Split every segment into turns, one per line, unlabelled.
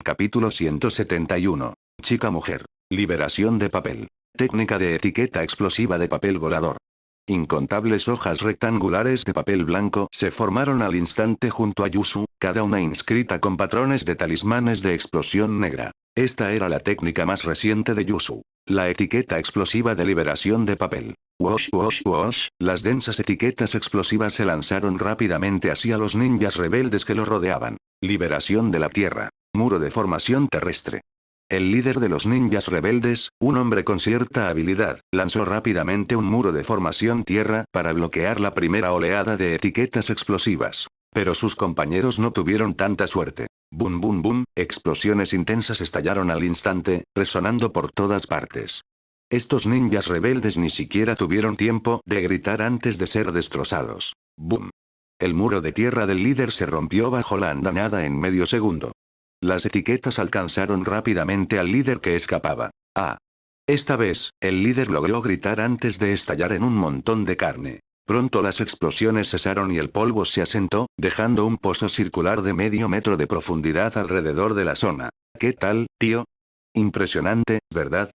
Capítulo 171. Chica-mujer. Liberación de papel. Técnica de etiqueta explosiva de papel volador. Incontables hojas rectangulares de papel blanco se formaron al instante junto a Yusu, cada una inscrita con patrones de talismanes de explosión negra. Esta era la técnica más reciente de Yusu. La etiqueta explosiva de liberación de papel. Wosh wosh wosh, las densas etiquetas explosivas se lanzaron rápidamente hacia los ninjas rebeldes que lo rodeaban. Liberación de la tierra. Muro de formación terrestre. El líder de los ninjas rebeldes, un hombre con cierta habilidad, lanzó rápidamente un muro de formación tierra para bloquear la primera oleada de etiquetas explosivas. Pero sus compañeros no tuvieron tanta suerte. Boom boom boom, explosiones intensas estallaron al instante, resonando por todas partes. Estos ninjas rebeldes ni siquiera tuvieron tiempo de gritar antes de ser destrozados. Boom. El muro de tierra del líder se rompió bajo la andanada en medio segundo. Las etiquetas alcanzaron rápidamente al líder que escapaba. Ah. Esta vez, el líder logró gritar antes de estallar en un montón de carne. Pronto las explosiones cesaron y el polvo se asentó, dejando un pozo circular de medio metro de profundidad alrededor de la zona. ¿Qué tal, tío? Impresionante, ¿verdad?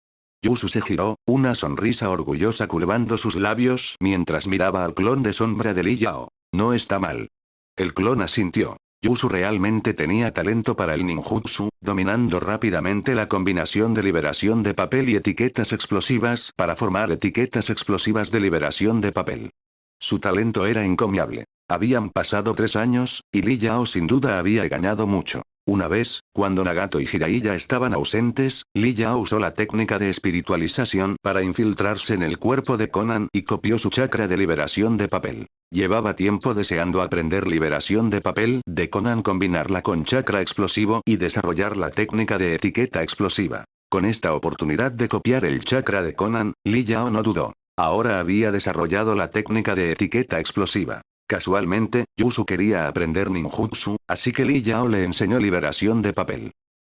Yusu se giró, una sonrisa orgullosa curvando sus labios mientras miraba al clon de sombra de Li Yao. No está mal. El clon asintió. Yusu realmente tenía talento para el ninjutsu, dominando rápidamente la combinación de liberación de papel y etiquetas explosivas para formar etiquetas explosivas de liberación de papel. Su talento era encomiable. Habían pasado 3 años, y Li Yao sin duda había ganado mucho. Una vez, cuando Nagato y Jiraiya estaban ausentes, Li Yao usó la técnica de espiritualización para infiltrarse en el cuerpo de Conan y copió su chakra de liberación de papel. Llevaba tiempo deseando aprender liberación de papel de Conan, combinarla con chakra explosivo y desarrollar la técnica de etiqueta explosiva. Con esta oportunidad de copiar el chakra de Conan, Li Yao no dudó. Ahora había desarrollado la técnica de etiqueta explosiva. Casualmente, Yusu quería aprender ninjutsu, así que Li Yao le enseñó liberación de papel.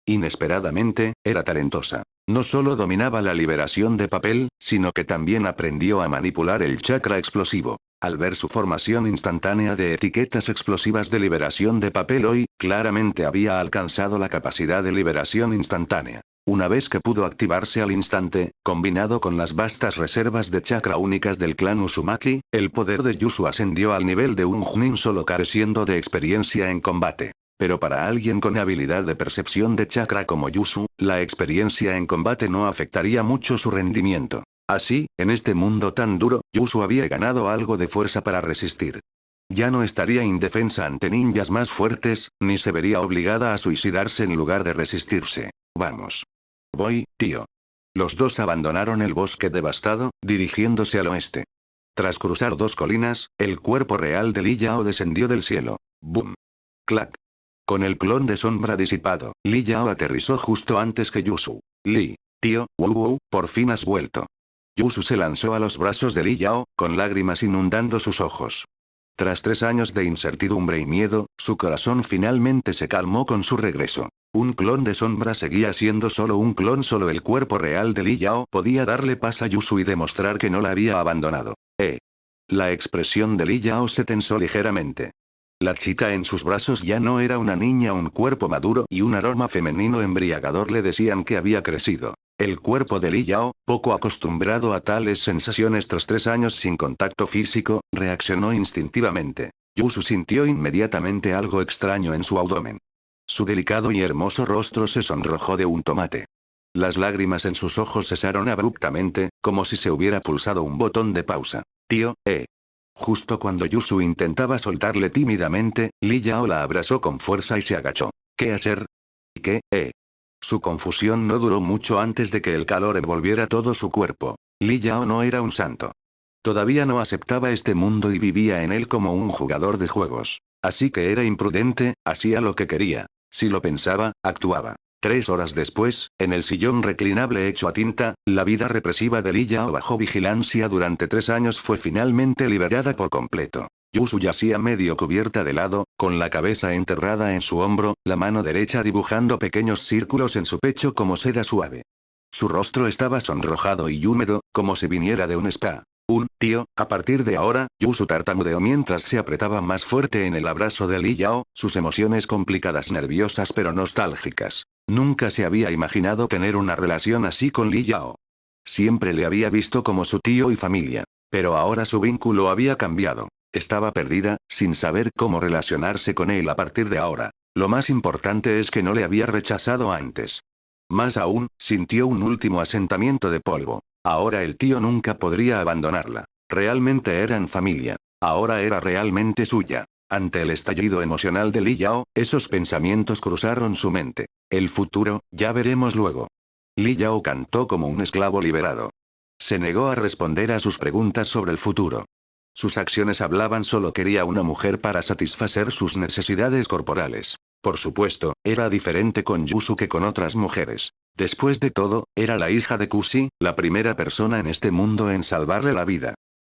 Inesperadamente, era talentosa. No solo dominaba la liberación de papel, sino que también aprendió a manipular el chakra explosivo. Al ver su formación instantánea de etiquetas explosivas de liberación de papel hoy, claramente había alcanzado la capacidad de liberación instantánea. Una vez que pudo activarse al instante, combinado con las vastas reservas de chakra únicas del clan Uzumaki, el poder de Yusu ascendió al nivel de un Chunin solo careciendo de experiencia en combate. Pero para alguien con habilidad de percepción de chakra como Yusu, la experiencia en combate no afectaría mucho su rendimiento. Así, en este mundo tan duro, Yusu había ganado algo de fuerza para resistir. Ya no estaría indefensa ante ninjas más fuertes, ni se vería obligada a suicidarse en lugar de resistirse. Vamos. Voy, tío. Los dos abandonaron el bosque devastado, dirigiéndose al oeste. Tras cruzar 2 colinas, el cuerpo real de Li Yao descendió del cielo. ¡Bum! ¡Clac! Con el clon de sombra disipado, Li Yao aterrizó justo antes que Yusu. Li, tío, por fin has vuelto. Yusu se lanzó a los brazos de Li Yao, con lágrimas inundando sus ojos. Tras 3 años de incertidumbre y miedo, su corazón finalmente se calmó con su regreso. Un clon de sombra seguía siendo solo un clon, solo el cuerpo real de Li Yao podía darle paz a Yusu y demostrar que no la había abandonado. La expresión de Li Yao se tensó ligeramente. La chica en sus brazos ya no era una niña, un cuerpo maduro y un aroma femenino embriagador le decían que había crecido. El cuerpo de Li Yao, poco acostumbrado a tales sensaciones tras 3 años sin contacto físico, reaccionó instintivamente. Yusu sintió inmediatamente algo extraño en su abdomen. Su delicado y hermoso rostro se sonrojó de un tomate. Las lágrimas en sus ojos cesaron abruptamente, como si se hubiera pulsado un botón de pausa. Tío, Justo cuando Yusu intentaba soltarle tímidamente, Li Yao la abrazó con fuerza y se agachó. ¿Qué hacer? ¿Qué? Su confusión no duró mucho antes de que el calor envolviera todo su cuerpo. Li Yao no era un santo. Todavía no aceptaba este mundo y vivía en él como un jugador de juegos. Así que era imprudente, hacía lo que quería. Si lo pensaba, actuaba. 3 horas después, en el sillón reclinable hecho a tinta, la vida represiva de Li Yao bajo vigilancia durante 3 años fue finalmente liberada por completo. Yusu yacía medio cubierta de lado, con la cabeza enterrada en su hombro, la mano derecha dibujando pequeños círculos en su pecho como seda suave. Su rostro estaba sonrojado y húmedo, como si viniera de un spa. Tío, a partir de ahora, Yusu tartamudeó mientras se apretaba más fuerte en el abrazo de Li Yao, sus emociones complicadas, nerviosas pero nostálgicas. Nunca se había imaginado tener una relación así con Li Yao. Siempre le había visto como su tío y familia. Pero ahora su vínculo había cambiado. Estaba perdida, sin saber cómo relacionarse con él a partir de ahora. Lo más importante es que no le había rechazado antes. Más aún, sintió un último asentamiento de polvo. Ahora el tío nunca podría abandonarla. Realmente eran familia. Ahora era realmente suya. Ante el estallido emocional de Li Yao, esos pensamientos cruzaron su mente. El futuro, ya veremos luego. Li Yao cantó como un esclavo liberado. Se negó a responder a sus preguntas sobre el futuro. Sus acciones hablaban, solo quería una mujer para satisfacer sus necesidades corporales. Por supuesto, era diferente con Yusu que con otras mujeres. Después de todo, era la hija de Kusi, la primera persona en este mundo en salvarle la vida.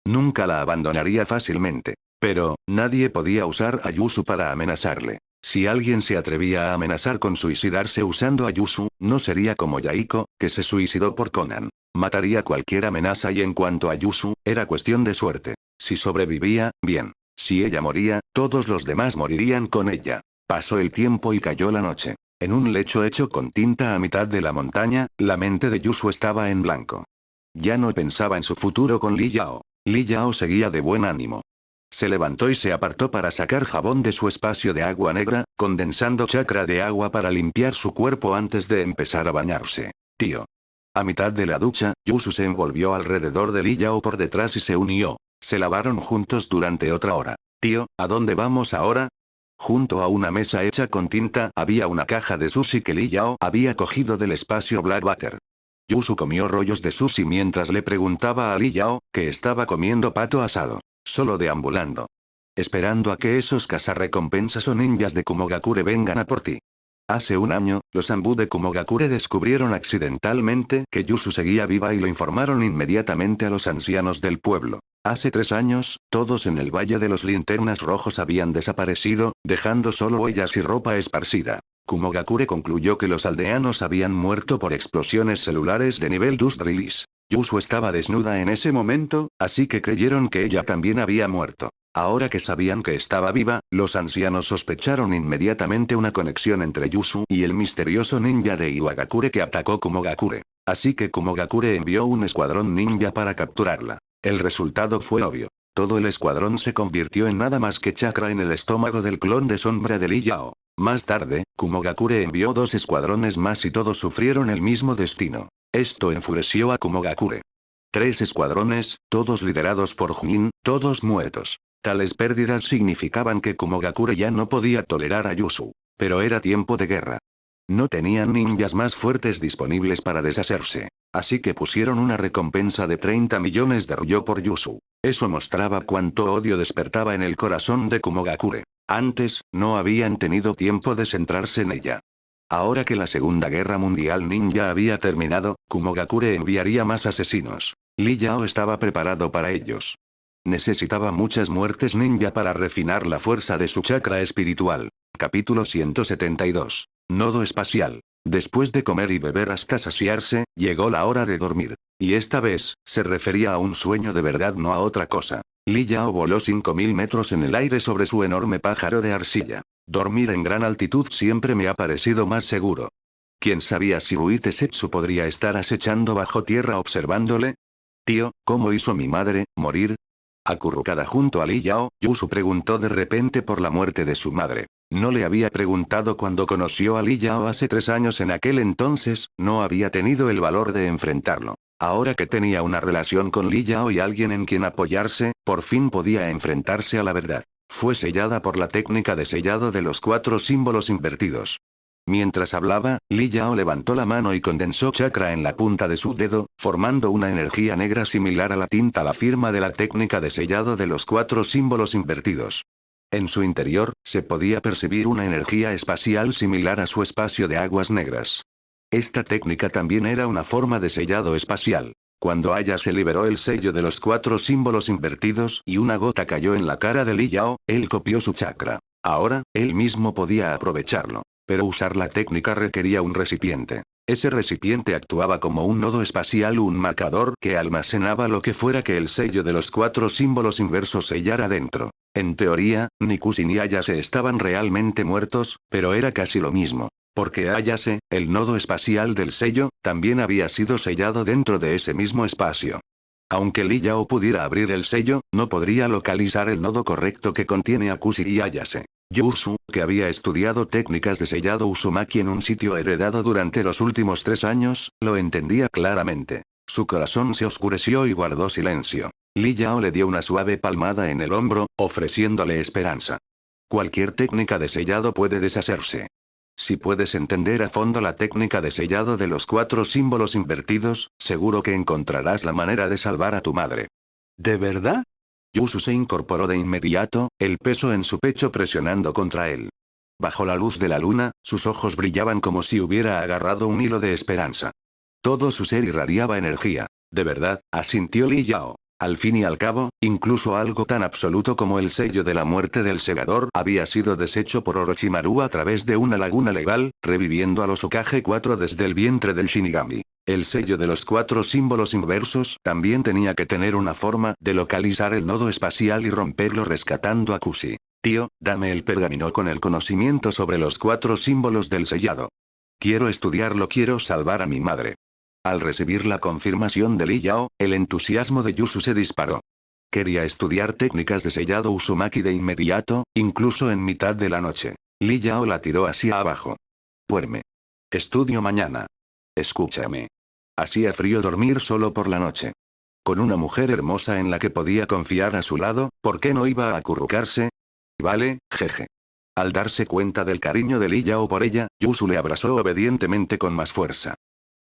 Nunca la abandonaría fácilmente. Pero, nadie podía usar a Yusu para amenazarle. Si alguien se atrevía a amenazar con suicidarse usando a Yusu, no sería como Yaiko, que se suicidó por Conan. Mataría cualquier amenaza y en cuanto a Yusu, era cuestión de suerte. Si sobrevivía, bien. Si ella moría, todos los demás morirían con ella. Pasó el tiempo y cayó la noche. En un lecho hecho con tinta a mitad de la montaña, la mente de Yusu estaba en blanco. Ya no pensaba en su futuro con Li Yao. Li Yao seguía de buen ánimo. Se levantó y se apartó para sacar jabón de su espacio de agua negra, condensando chakra de agua para limpiar su cuerpo antes de empezar a bañarse. Tío. A mitad de la ducha, Yusu se envolvió alrededor de Li Yao por detrás y se unió. Se lavaron juntos durante otra hora. Tío, ¿a dónde vamos ahora? Junto a una mesa hecha con tinta había una caja de sushi que Li Yao había cogido del espacio Black Butter. Yusu comió rollos de sushi mientras le preguntaba a Li Yao, que estaba comiendo pato asado. Solo deambulando. Esperando a que esos cazarrecompensas o ninjas de Kumogakure vengan a por ti. Hace un año, los Anbu de Kumogakure descubrieron accidentalmente que Yusu seguía viva y lo informaron inmediatamente a los ancianos del pueblo. Hace 3 años, todos en el Valle de los Linternas Rojos habían desaparecido, dejando solo huellas y ropa esparcida. Kumogakure concluyó que los aldeanos habían muerto por explosiones celulares de nivel Dust Release. Yusu estaba desnuda en ese momento, así que creyeron que ella también había muerto. Ahora que sabían que estaba viva, los ancianos sospecharon inmediatamente una conexión entre Yusu y el misterioso ninja de Iwagakure que atacó Kumogakure. Así que Kumogakure envió un escuadrón ninja para capturarla. El resultado fue obvio. Todo el escuadrón se convirtió en nada más que chakra en el estómago del clon de sombra de Li Yao. Más tarde, Kumogakure envió 2 escuadrones más y todos sufrieron el mismo destino. Esto enfureció a Kumogakure. 3 escuadrones, todos liderados por Jin, todos muertos. Tales pérdidas significaban que Kumogakure ya no podía tolerar a Yusu. Pero era tiempo de guerra. No tenían ninjas más fuertes disponibles para deshacerse. Así que pusieron una recompensa de 30 millones de ryo por Yusu. Eso mostraba cuánto odio despertaba en el corazón de Kumogakure. Antes, no habían tenido tiempo de centrarse en ella. Ahora que la Segunda Guerra Mundial Ninja había terminado, Kumogakure enviaría más asesinos. Li Yao estaba preparado para ellos. Necesitaba muchas muertes ninja para refinar la fuerza de su chakra espiritual. Capítulo 172. Nodo espacial. Después de comer y beber hasta saciarse, llegó la hora de dormir. Y esta vez, se refería a un sueño de verdad, no a otra cosa. Li Yao voló 5000 metros en el aire sobre su enorme pájaro de arcilla. Dormir en gran altitud siempre me ha parecido más seguro. ¿Quién sabía si Ruite Setsu podría estar acechando bajo tierra observándole? Tío, ¿cómo hizo mi madre morir? Acurrucada junto a Li Yao, Yusu preguntó de repente por la muerte de su madre. No le había preguntado cuando conoció a Li Yao hace 3 años. En aquel entonces, no había tenido el valor de enfrentarlo. Ahora que tenía una relación con Li Yao y alguien en quien apoyarse, por fin podía enfrentarse a la verdad. Fue sellada por la técnica de sellado de los 4 símbolos invertidos. Mientras hablaba, Li Yao levantó la mano y condensó chakra en la punta de su dedo, formando una energía negra similar a la tinta, la firma de la técnica de sellado de los 4 símbolos invertidos. En su interior, se podía percibir una energía espacial similar a su espacio de aguas negras. Esta técnica también era una forma de sellado espacial. Cuando Aya se liberó el sello de los 4 símbolos invertidos y una gota cayó en la cara de Li Yao, él copió su chakra. Ahora, él mismo podía aprovecharlo. Pero usar la técnica requería un recipiente. Ese recipiente actuaba como un nodo espacial, un marcador que almacenaba lo que fuera que el sello de los 4 símbolos inversos sellara dentro. En teoría, ni Kusi ni Aya se estaban realmente muertos, pero era casi lo mismo. Porque Ayase, el nodo espacial del sello, también había sido sellado dentro de ese mismo espacio. Aunque Li Yao pudiera abrir el sello, no podría localizar el nodo correcto que contiene a Kushi y Ayase. Yusu, que había estudiado técnicas de sellado Uzumaki en un sitio heredado durante los últimos 3 años, lo entendía claramente. Su corazón se oscureció y guardó silencio. Li Yao le dio una suave palmada en el hombro, ofreciéndole esperanza. Cualquier técnica de sellado puede deshacerse. Si puedes entender a fondo la técnica de sellado de los 4 símbolos invertidos, seguro que encontrarás la manera de salvar a tu madre. ¿De verdad? Yusu se incorporó de inmediato, el peso en su pecho presionando contra él. Bajo la luz de la luna, sus ojos brillaban como si hubiera agarrado un hilo de esperanza. Todo su ser irradiaba energía. De verdad, asintió Li Yao. Al fin y al cabo, incluso algo tan absoluto como el sello de la muerte del segador había sido deshecho por Orochimaru a través de una laguna legal, reviviendo a los Hokage 4 desde el vientre del Shinigami. El sello de los 4 símbolos inversos también tenía que tener una forma de localizar el nodo espacial y romperlo rescatando a Kushi. Tío, dame el pergamino con el conocimiento sobre los 4 símbolos del sellado. Quiero estudiarlo, quiero salvar a mi madre. Al recibir la confirmación de Li Yao, el entusiasmo de Yusu se disparó. Quería estudiar técnicas de sellado Uzumaki de inmediato, incluso en mitad de la noche. Li Yao la tiró hacia abajo. Duerme. Estudio mañana. Escúchame. Hacía frío dormir solo por la noche. Con una mujer hermosa en la que podía confiar a su lado, ¿por qué no iba a acurrucarse? Vale, jeje. Al darse cuenta del cariño de Li Yao por ella, Yusu le abrazó obedientemente con más fuerza.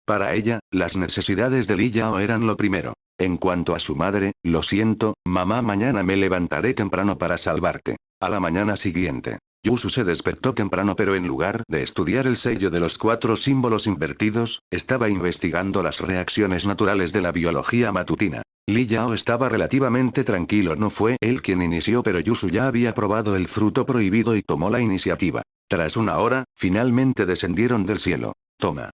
Para ella, las necesidades de Li Yao eran lo primero. En cuanto a su madre, lo siento, mamá, mañana me levantaré temprano para salvarte. A la mañana siguiente, Yusu se despertó temprano, pero en lugar de estudiar el sello de los 4 símbolos invertidos, estaba investigando las reacciones naturales de la biología matutina. Li Yao estaba relativamente tranquilo, no fue él quien inició, pero Yusu ya había probado el fruto prohibido y tomó la iniciativa. Tras una hora, finalmente descendieron del cielo. Toma.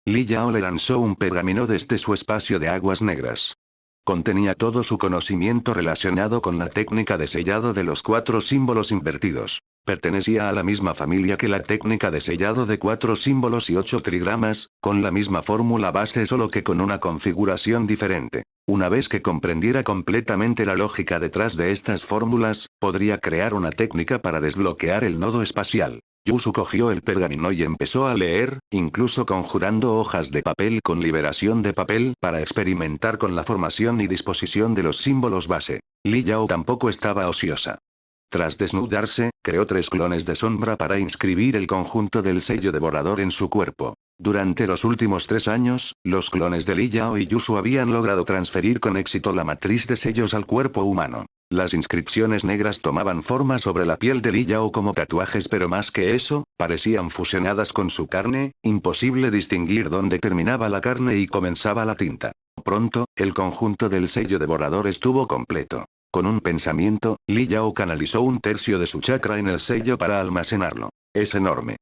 Li Yao le lanzó un pergamino desde su espacio de aguas negras. Contenía todo su conocimiento relacionado con la técnica de sellado de los 4 símbolos invertidos. Pertenecía a la misma familia que la técnica de sellado de 4 símbolos y 8 trigramas, con la misma fórmula base, solo que con una configuración diferente. Una vez que comprendiera completamente la lógica detrás de estas fórmulas, podría crear una técnica para desbloquear el nodo espacial. Yusu cogió el pergamino y empezó a leer, incluso conjurando hojas de papel con liberación de papel para experimentar con la formación y disposición de los símbolos base. Li Yao tampoco estaba ociosa. Tras desnudarse, creó 3 clones de sombra para inscribir el conjunto del sello devorador en su cuerpo. Durante los últimos 3 años, los clones de Li Yao y Yusu habían logrado transferir con éxito la matriz de sellos al cuerpo humano. Las inscripciones negras tomaban forma sobre la piel de Li Yao como tatuajes, pero más que eso, parecían fusionadas con su carne, imposible distinguir dónde terminaba la carne y comenzaba la tinta. Pronto, el conjunto del sello devorador estuvo completo. Con un pensamiento, Li Yao canalizó 1/3 de su chakra en el sello para almacenarlo. Es enorme.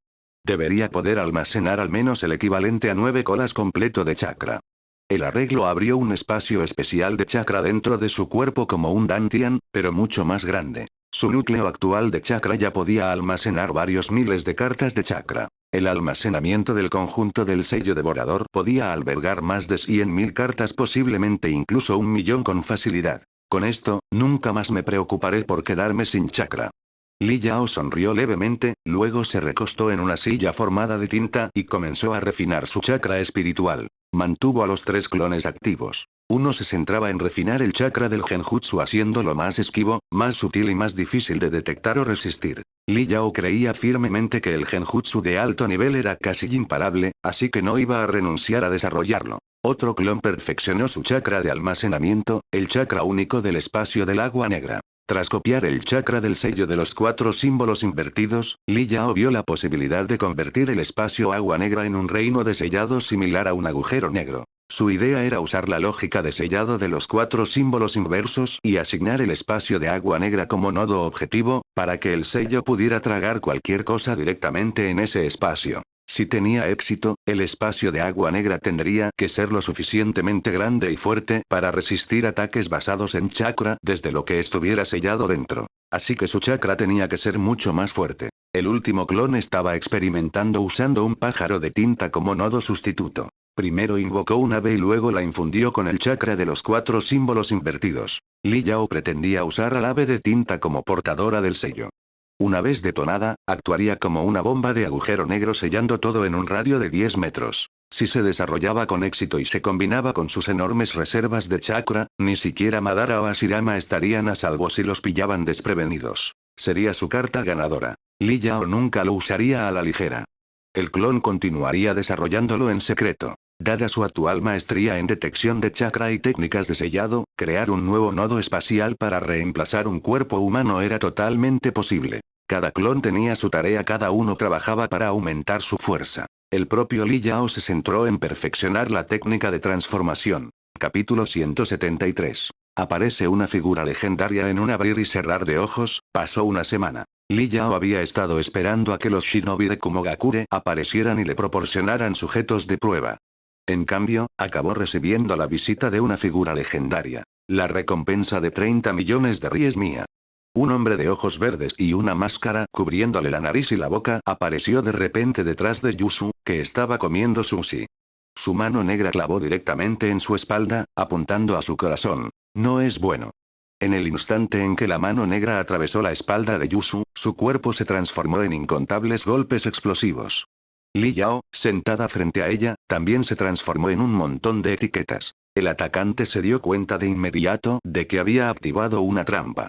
Debería poder almacenar al menos el equivalente a 9 colas completo de chakra. El arreglo abrió un espacio especial de chakra dentro de su cuerpo como un dantian, pero mucho más grande. Su núcleo actual de chakra ya podía almacenar varios miles de cartas de chakra. El almacenamiento del conjunto del sello devorador podía albergar más de 100.000 cartas, posiblemente incluso 1.000.000 con facilidad. Con esto, nunca más me preocuparé por quedarme sin chakra. Li Yao sonrió levemente, luego se recostó en una silla formada de tinta y comenzó a refinar su chakra espiritual. Mantuvo a los 3 clones activos. Uno se centraba en refinar el chakra del genjutsu, haciéndolo más esquivo, más sutil y más difícil de detectar o resistir. Li Yao creía firmemente que el genjutsu de alto nivel era casi imparable, así que no iba a renunciar a desarrollarlo. Otro clon perfeccionó su chakra de almacenamiento, el chakra único del espacio del agua negra. Tras copiar el chakra del sello de los 4 símbolos invertidos, Li Yao vio la posibilidad de convertir el espacio agua negra en un reino de sellado similar a un agujero negro. Su idea era usar la lógica de sellado de los 4 símbolos inversos y asignar el espacio de agua negra como nodo objetivo, para que el sello pudiera tragar cualquier cosa directamente en ese espacio. Si tenía éxito, el espacio de agua negra tendría que ser lo suficientemente grande y fuerte para resistir ataques basados en chakra desde lo que estuviera sellado dentro. Así que su chakra tenía que ser mucho más fuerte. El último clon estaba experimentando usando un pájaro de tinta como nodo sustituto. Primero invocó un ave y luego la infundió con el chakra de los 4 símbolos invertidos. Li Yao pretendía usar al ave de tinta como portadora del sello. Una vez detonada, actuaría como una bomba de agujero negro sellando todo en un radio de 10 metros. Si se desarrollaba con éxito y se combinaba con sus enormes reservas de chakra, ni siquiera Madara o Hashirama estarían a salvo si los pillaban desprevenidos. Sería su carta ganadora. Li Yao nunca lo usaría a la ligera. El clon continuaría desarrollándolo en secreto. Dada su actual maestría en detección de chakra y técnicas de sellado, crear un nuevo nodo espacial para reemplazar un cuerpo humano era totalmente posible. Cada clon tenía su tarea, cada uno trabajaba para aumentar su fuerza. El propio Li Yao se centró en perfeccionar la técnica de transformación. Capítulo 173. Aparece una figura legendaria en un abrir y cerrar de ojos. Pasó una semana. Li Yao había estado esperando a que los shinobi de Kumogakure aparecieran y le proporcionaran sujetos de prueba. En cambio, acabó recibiendo la visita de una figura legendaria. La recompensa de 30 millones de ri es mía. Un hombre de ojos verdes y una máscara cubriéndole la nariz y la boca apareció de repente detrás de Yusu, que estaba comiendo sushi. Su mano negra clavó directamente en su espalda, apuntando a su corazón. No es bueno. En el instante en que la mano negra atravesó la espalda de Yusu, su cuerpo se transformó en incontables golpes explosivos. Li Yao, sentada frente a ella, también se transformó en un montón de etiquetas. El atacante se dio cuenta de inmediato de que había activado una trampa.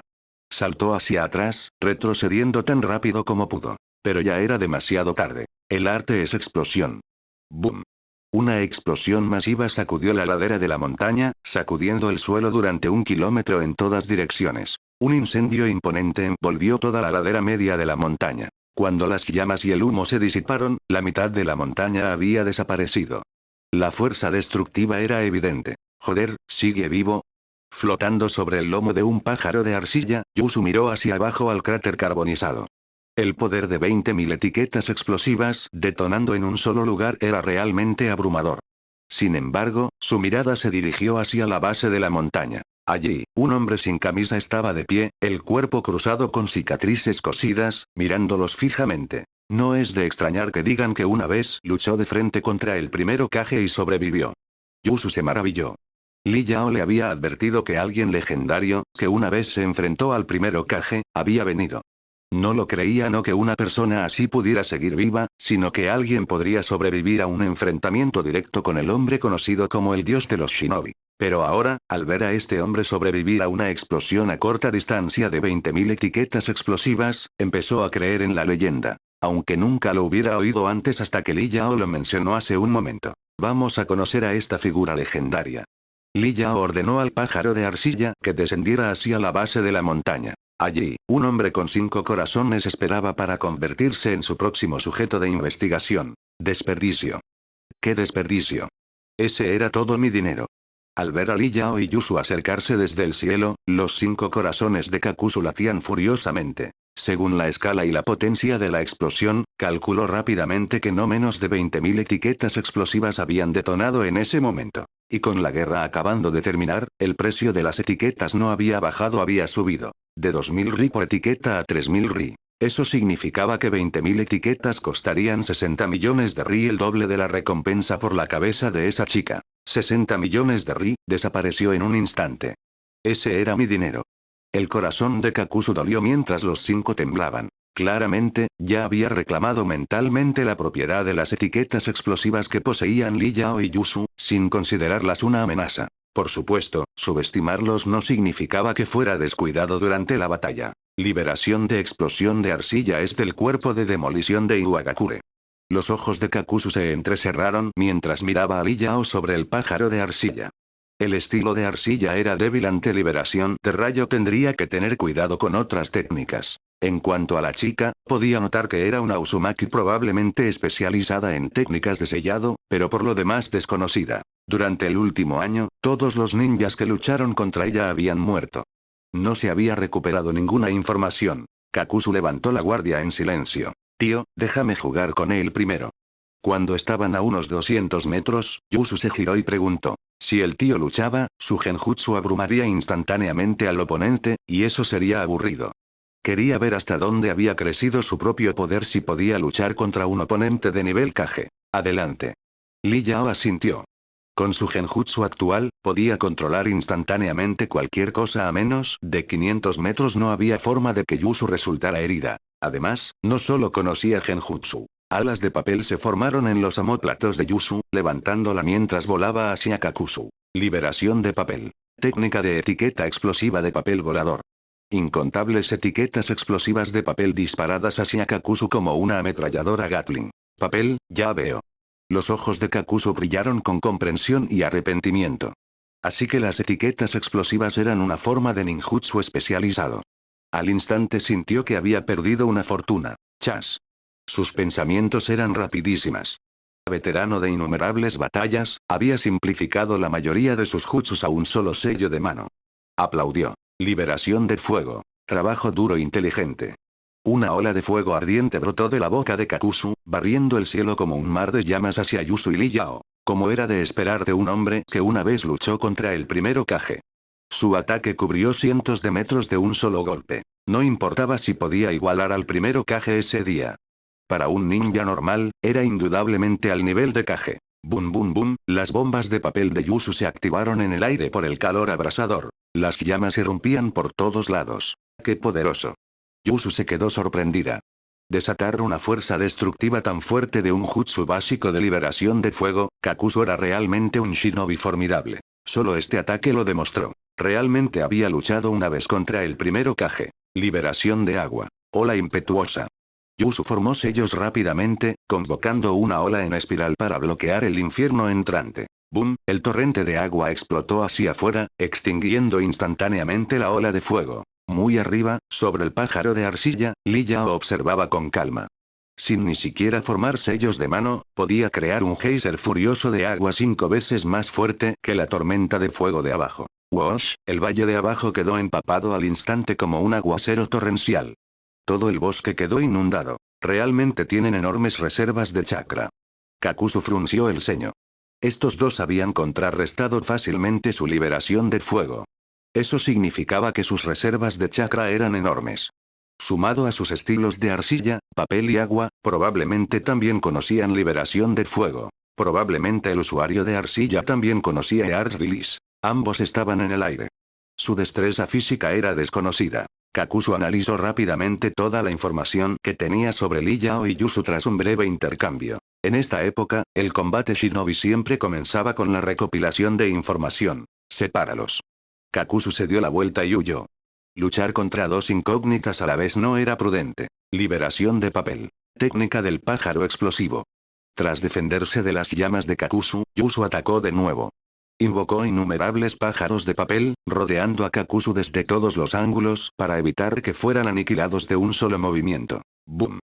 Saltó hacia atrás, retrocediendo tan rápido como pudo. Pero ya era demasiado tarde. El arte es explosión. ¡Boom! Una explosión masiva sacudió la ladera de la montaña, sacudiendo el suelo durante 1 kilómetro en todas direcciones. Un incendio imponente envolvió toda la ladera media de la montaña. Cuando las llamas y el humo se disiparon, la mitad de la montaña había desaparecido. La fuerza destructiva era evidente. Joder, ¿sigue vivo? Flotando sobre el lomo de un pájaro de arcilla, Yusu miró hacia abajo al cráter carbonizado. El poder de 20.000 etiquetas explosivas detonando en un solo lugar era realmente abrumador. Sin embargo, su mirada se dirigió hacia la base de la montaña. Allí, un hombre sin camisa estaba de pie, el cuerpo cruzado con cicatrices cosidas, mirándolos fijamente. No es de extrañar que digan que una vez luchó de frente contra el primer Hokage y sobrevivió. Yusu se maravilló. Li Yao le había advertido que alguien legendario, que una vez se enfrentó al primer Hokage, había venido. No lo creía, no que una persona así pudiera seguir viva, sino que alguien podría sobrevivir a un enfrentamiento directo con el hombre conocido como el dios de los shinobi. Pero ahora, al ver a este hombre sobrevivir a una explosión a corta distancia de 20.000 etiquetas explosivas, empezó a creer en la leyenda. Aunque nunca lo hubiera oído antes hasta que Li Yao lo mencionó hace un momento. Vamos a conocer a esta figura legendaria. Li Yao ordenó al pájaro de arcilla que descendiera hacia la base de la montaña. Allí, un hombre con 5 corazones esperaba para convertirse en su próximo sujeto de investigación. Desperdicio. ¿Qué desperdicio? Ese era todo mi dinero. Al ver a Li Yao y Yusu acercarse desde el cielo, los 5 corazones de Kakuzu latían furiosamente. Según la escala y la potencia de la explosión, calculó rápidamente que no menos de 20.000 etiquetas explosivas habían detonado en ese momento. Y con la guerra acabando de terminar, el precio de las etiquetas no había bajado, había subido. De 2.000 ri por etiqueta a 3.000 ri. Eso significaba que 20.000 etiquetas costarían 60 millones de ri, el doble de la recompensa por la cabeza de esa chica. 60 millones de ri, desapareció en un instante. Ese era mi dinero. El corazón de Kakuzu dolió mientras los 5 temblaban. Claramente, ya había reclamado mentalmente la propiedad de las etiquetas explosivas que poseían Li Yao y Yusu, sin considerarlas una amenaza. Por supuesto, subestimarlos no significaba que fuera descuidado durante la batalla. Liberación de explosión de arcilla es del cuerpo de demolición de Iwagakure. Los ojos de Kakuzu se entrecerraron mientras miraba a Li Yao sobre el pájaro de arcilla. El estilo de arcilla era débil ante liberación de rayo, tendría que tener cuidado con otras técnicas. En cuanto a la chica, podía notar que era una Uzumaki probablemente especializada en técnicas de sellado, pero por lo demás desconocida. Durante el último año, todos los ninjas que lucharon contra ella habían muerto. No se había recuperado ninguna información. Kakuzu levantó la guardia en silencio. Tío, déjame jugar con él primero. Cuando estaban a unos 200 metros, Yusu se giró y preguntó. Si el tío luchaba, su genjutsu abrumaría instantáneamente al oponente, y eso sería aburrido. Quería ver hasta dónde había crecido su propio poder si podía luchar contra un oponente de nivel Kage. Adelante. Li Yao asintió. Con su genjutsu actual, podía controlar instantáneamente cualquier cosa a menos de 500 metros. No había forma de que Yusu resultara herida. Además, no solo conocía genjutsu. Alas de papel se formaron en los omóplatos de Yusu, levantándola mientras volaba hacia Kakuzu. Liberación de papel. Técnica de etiqueta explosiva de papel volador. Incontables etiquetas explosivas de papel disparadas hacia Kakuzu como una ametralladora Gatling. Papel, ya veo. Los ojos de Kakuzu brillaron con comprensión y arrepentimiento. Así que las etiquetas explosivas eran una forma de ninjutsu especializado. Al instante sintió que había perdido una fortuna. Chas. Sus pensamientos eran rapidísimas. Veterano de innumerables batallas, había simplificado la mayoría de sus jutsus a un solo sello de mano. Aplaudió. Liberación de fuego. Trabajo duro e inteligente. Una ola de fuego ardiente brotó de la boca de Kakuzu, barriendo el cielo como un mar de llamas hacia Yusu y Li Yao, como era de esperar de un hombre que una vez luchó contra el primero Kage. Su ataque cubrió cientos de metros de un solo golpe. No importaba si podía igualar al primero Kage ese día. Para un ninja normal, era indudablemente al nivel de Kage. Bum bum bum, las bombas de papel de Yusu se activaron en el aire por el calor abrasador. Las llamas irrumpían por todos lados. ¡Qué poderoso! Yusu se quedó sorprendida. Desatar una fuerza destructiva tan fuerte de un jutsu básico de liberación de fuego, Kakuzu era realmente un shinobi formidable. Solo este ataque lo demostró. Realmente había luchado una vez contra el primero Kage. Liberación de agua. Ola impetuosa. Yusu formó sellos rápidamente, convocando una ola en espiral para bloquear el infierno entrante. ¡Bum! El torrente de agua explotó hacia afuera, extinguiendo instantáneamente la ola de fuego. Muy arriba, sobre el pájaro de arcilla, Li Yao observaba con calma. Sin ni siquiera formar sellos de mano, podía crear un geyser furioso de agua 5 veces más fuerte que la tormenta de fuego de abajo. Whoosh, el valle de abajo quedó empapado al instante como un aguacero torrencial. Todo el bosque quedó inundado. Realmente tienen enormes reservas de chakra. Kakuzu frunció el ceño. Estos dos habían contrarrestado fácilmente su liberación de fuego. Eso significaba que sus reservas de chakra eran enormes. Sumado a sus estilos de arcilla, papel y agua, probablemente también conocían liberación de fuego. Probablemente el usuario de arcilla también conocía Earth Release. Ambos estaban en el aire. Su destreza física era desconocida. Kakuzu analizó rápidamente toda la información que tenía sobre Li Yao y Yusu tras un breve intercambio. En esta época, el combate shinobi siempre comenzaba con la recopilación de información. Sepáralos. Kakuzu se dio la vuelta y huyó. Luchar contra dos incógnitas a la vez no era prudente. Liberación de papel. Técnica del pájaro explosivo. Tras defenderse de las llamas de Kakuzu, Yusu atacó de nuevo. Invocó innumerables pájaros de papel, rodeando a Kakuzu desde todos los ángulos para evitar que fueran aniquilados de un solo movimiento. ¡Bum!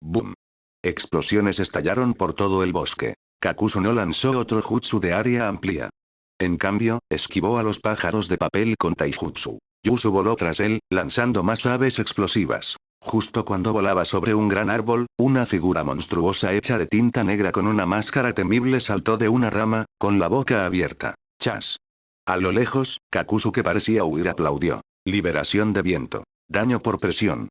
¡Bum! Explosiones estallaron por todo el bosque. Kakuzu no lanzó otro jutsu de área amplia. En cambio, esquivó a los pájaros de papel con taijutsu. Yusu voló tras él, lanzando más aves explosivas. Justo cuando volaba sobre un gran árbol, una figura monstruosa hecha de tinta negra con una máscara temible saltó de una rama, con la boca abierta. ¡Chas! A lo lejos, Kakuzu, que parecía huir, aplaudió. Liberación de viento. Daño por presión.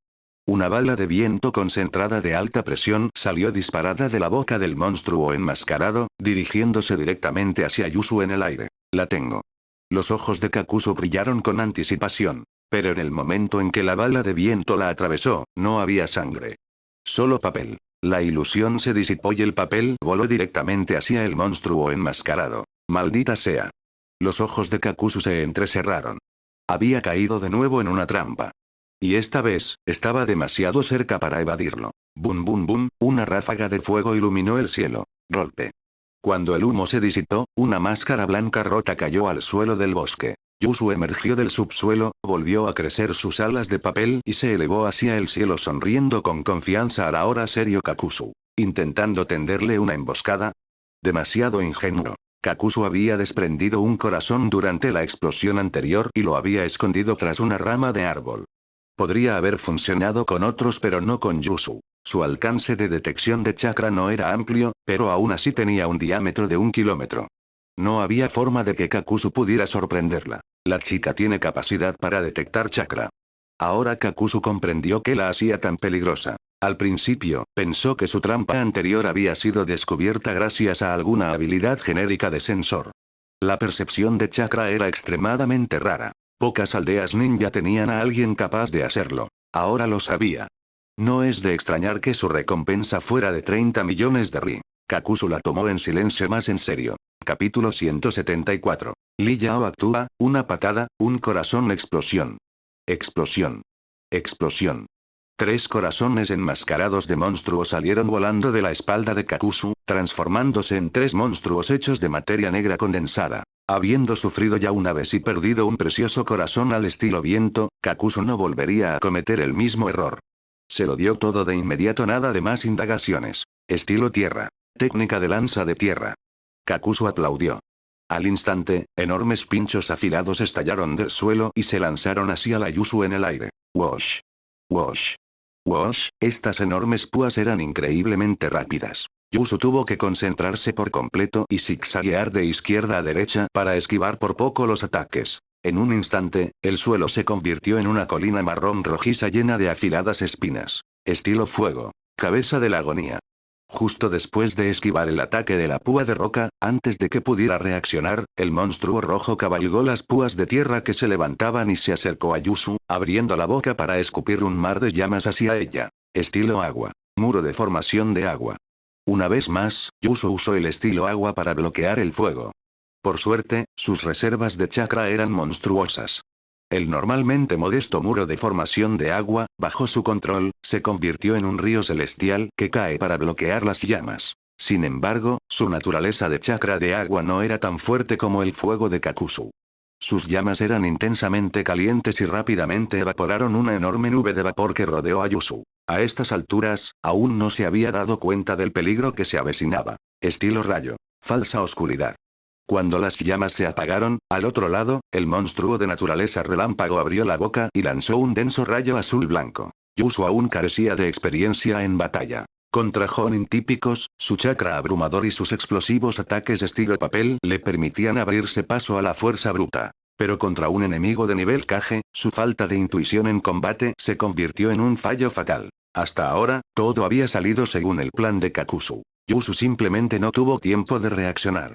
Una bala de viento concentrada de alta presión salió disparada de la boca del monstruo enmascarado, dirigiéndose directamente hacia Yusu en el aire. La tengo. Los ojos de Kakuzu brillaron con anticipación. Pero en el momento en que la bala de viento la atravesó, no había sangre. Solo papel. La ilusión se disipó y el papel voló directamente hacia el monstruo enmascarado. ¡Maldita sea! Los ojos de Kakuzu se entrecerraron. Había caído de nuevo en una trampa. Y esta vez, estaba demasiado cerca para evadirlo. Bum bum bum, una ráfaga de fuego iluminó el cielo. Golpe. Cuando el humo se disipó, una máscara blanca rota cayó al suelo del bosque. Yusu emergió del subsuelo, volvió a crecer sus alas de papel y se elevó hacia el cielo sonriendo con confianza al ahora serio Kakuzu. Intentando tenderle una emboscada. Demasiado ingenuo. Kakuzu había desprendido un corazón durante la explosión anterior y lo había escondido tras una rama de árbol. Podría haber funcionado con otros pero no con Yusu. Su alcance de detección de chakra no era amplio, pero aún así tenía un diámetro de 1 kilómetro. No había forma de que Kakuzu pudiera sorprenderla. La chica tiene capacidad para detectar chakra. Ahora Kakuzu comprendió qué la hacía tan peligrosa. Al principio, pensó que su trampa anterior había sido descubierta gracias a alguna habilidad genérica de sensor. La percepción de chakra era extremadamente rara. Pocas aldeas ninja tenían a alguien capaz de hacerlo. Ahora lo sabía. No es de extrañar que su recompensa fuera de 30 millones de ri. Kakuzu la tomó en silencio más en serio. Capítulo 174. Li Yao actúa, una patada, un corazón explosión. Explosión. Explosión. 3 corazones enmascarados de monstruos salieron volando de la espalda de Kakuzu, transformándose en 3 monstruos hechos de materia negra condensada. Habiendo sufrido ya una vez y perdido un precioso corazón al estilo viento, Kakuzu no volvería a cometer el mismo error. Se lo dio todo de inmediato, nada de más indagaciones. Estilo tierra. Técnica de lanza de tierra. Kakuzu aplaudió. Al instante, enormes pinchos afilados estallaron del suelo y se lanzaron hacia la Yuzu en el aire. Wash. Wash. Wash, estas enormes púas eran increíblemente rápidas. Yuzu tuvo que concentrarse por completo y zigzaguear de izquierda a derecha para esquivar por poco los ataques. En un instante, el suelo se convirtió en una colina marrón rojiza llena de afiladas espinas. Estilo fuego. Cabeza de la agonía. Justo después de esquivar el ataque de la púa de roca, antes de que pudiera reaccionar, el monstruo rojo cabalgó las púas de tierra que se levantaban y se acercó a Yuzu, abriendo la boca para escupir un mar de llamas hacia ella. Estilo agua. Muro de formación de agua. Una vez más, Yuzu usó el estilo agua para bloquear el fuego. Por suerte, sus reservas de chakra eran monstruosas. El normalmente modesto muro de formación de agua, bajo su control, se convirtió en un río celestial que cae para bloquear las llamas. Sin embargo, su naturaleza de chakra de agua no era tan fuerte como el fuego de Kakuzu. Sus llamas eran intensamente calientes y rápidamente evaporaron una enorme nube de vapor que rodeó a Yuzu. A estas alturas, aún no se había dado cuenta del peligro que se avecinaba. Estilo rayo. Falsa oscuridad. Cuando las llamas se apagaron, al otro lado, el monstruo de naturaleza relámpago abrió la boca y lanzó un denso rayo azul blanco. Yuzu aún carecía de experiencia en batalla. Contra Jonin típicos, su chakra abrumador y sus explosivos ataques estilo papel le permitían abrirse paso a la fuerza bruta. Pero contra un enemigo de nivel Kage, su falta de intuición en combate se convirtió en un fallo fatal. Hasta ahora, todo había salido según el plan de Kakuzu. Yuzu simplemente no tuvo tiempo de reaccionar.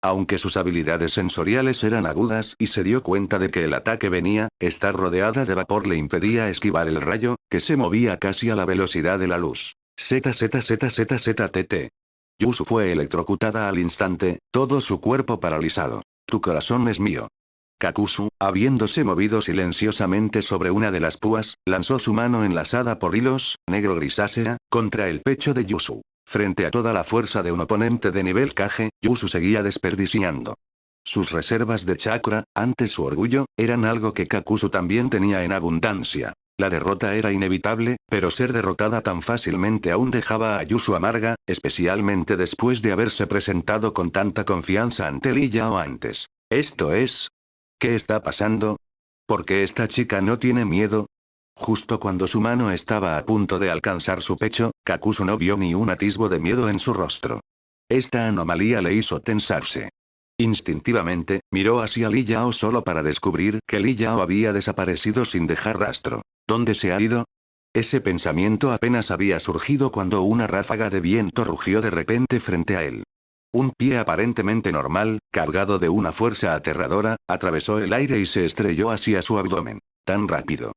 Aunque sus habilidades sensoriales eran agudas y se dio cuenta de que el ataque venía, estar rodeada de vapor le impedía esquivar el rayo, que se movía casi a la velocidad de la luz. ZZZZZZTT. Yuzu fue electrocutada al instante, todo su cuerpo paralizado. Tu corazón es mío. Kakuzu, habiéndose movido silenciosamente sobre una de las púas, lanzó su mano enlazada por hilos, negro grisácea, contra el pecho de Yuzu. Frente a toda la fuerza de un oponente de nivel Kage, Yuzu seguía desperdiciando. Sus reservas de chakra, ante su orgullo, eran algo que Kakuzu también tenía en abundancia. La derrota era inevitable, pero ser derrotada tan fácilmente aún dejaba a Yuzu amarga, especialmente después de haberse presentado con tanta confianza ante Li Yao antes. Esto es... ¿Qué está pasando? ¿Por qué esta chica no tiene miedo? Justo cuando su mano estaba a punto de alcanzar su pecho, Kakuzu no vio ni un atisbo de miedo en su rostro. Esta anomalía le hizo tensarse. Instintivamente, miró hacia Li Yao solo para descubrir que Li Yao había desaparecido sin dejar rastro. ¿Dónde se ha ido? Ese pensamiento apenas había surgido cuando una ráfaga de viento rugió de repente frente a él. Un pie aparentemente normal, cargado de una fuerza aterradora, atravesó el aire y se estrelló hacia su abdomen. Tan rápido.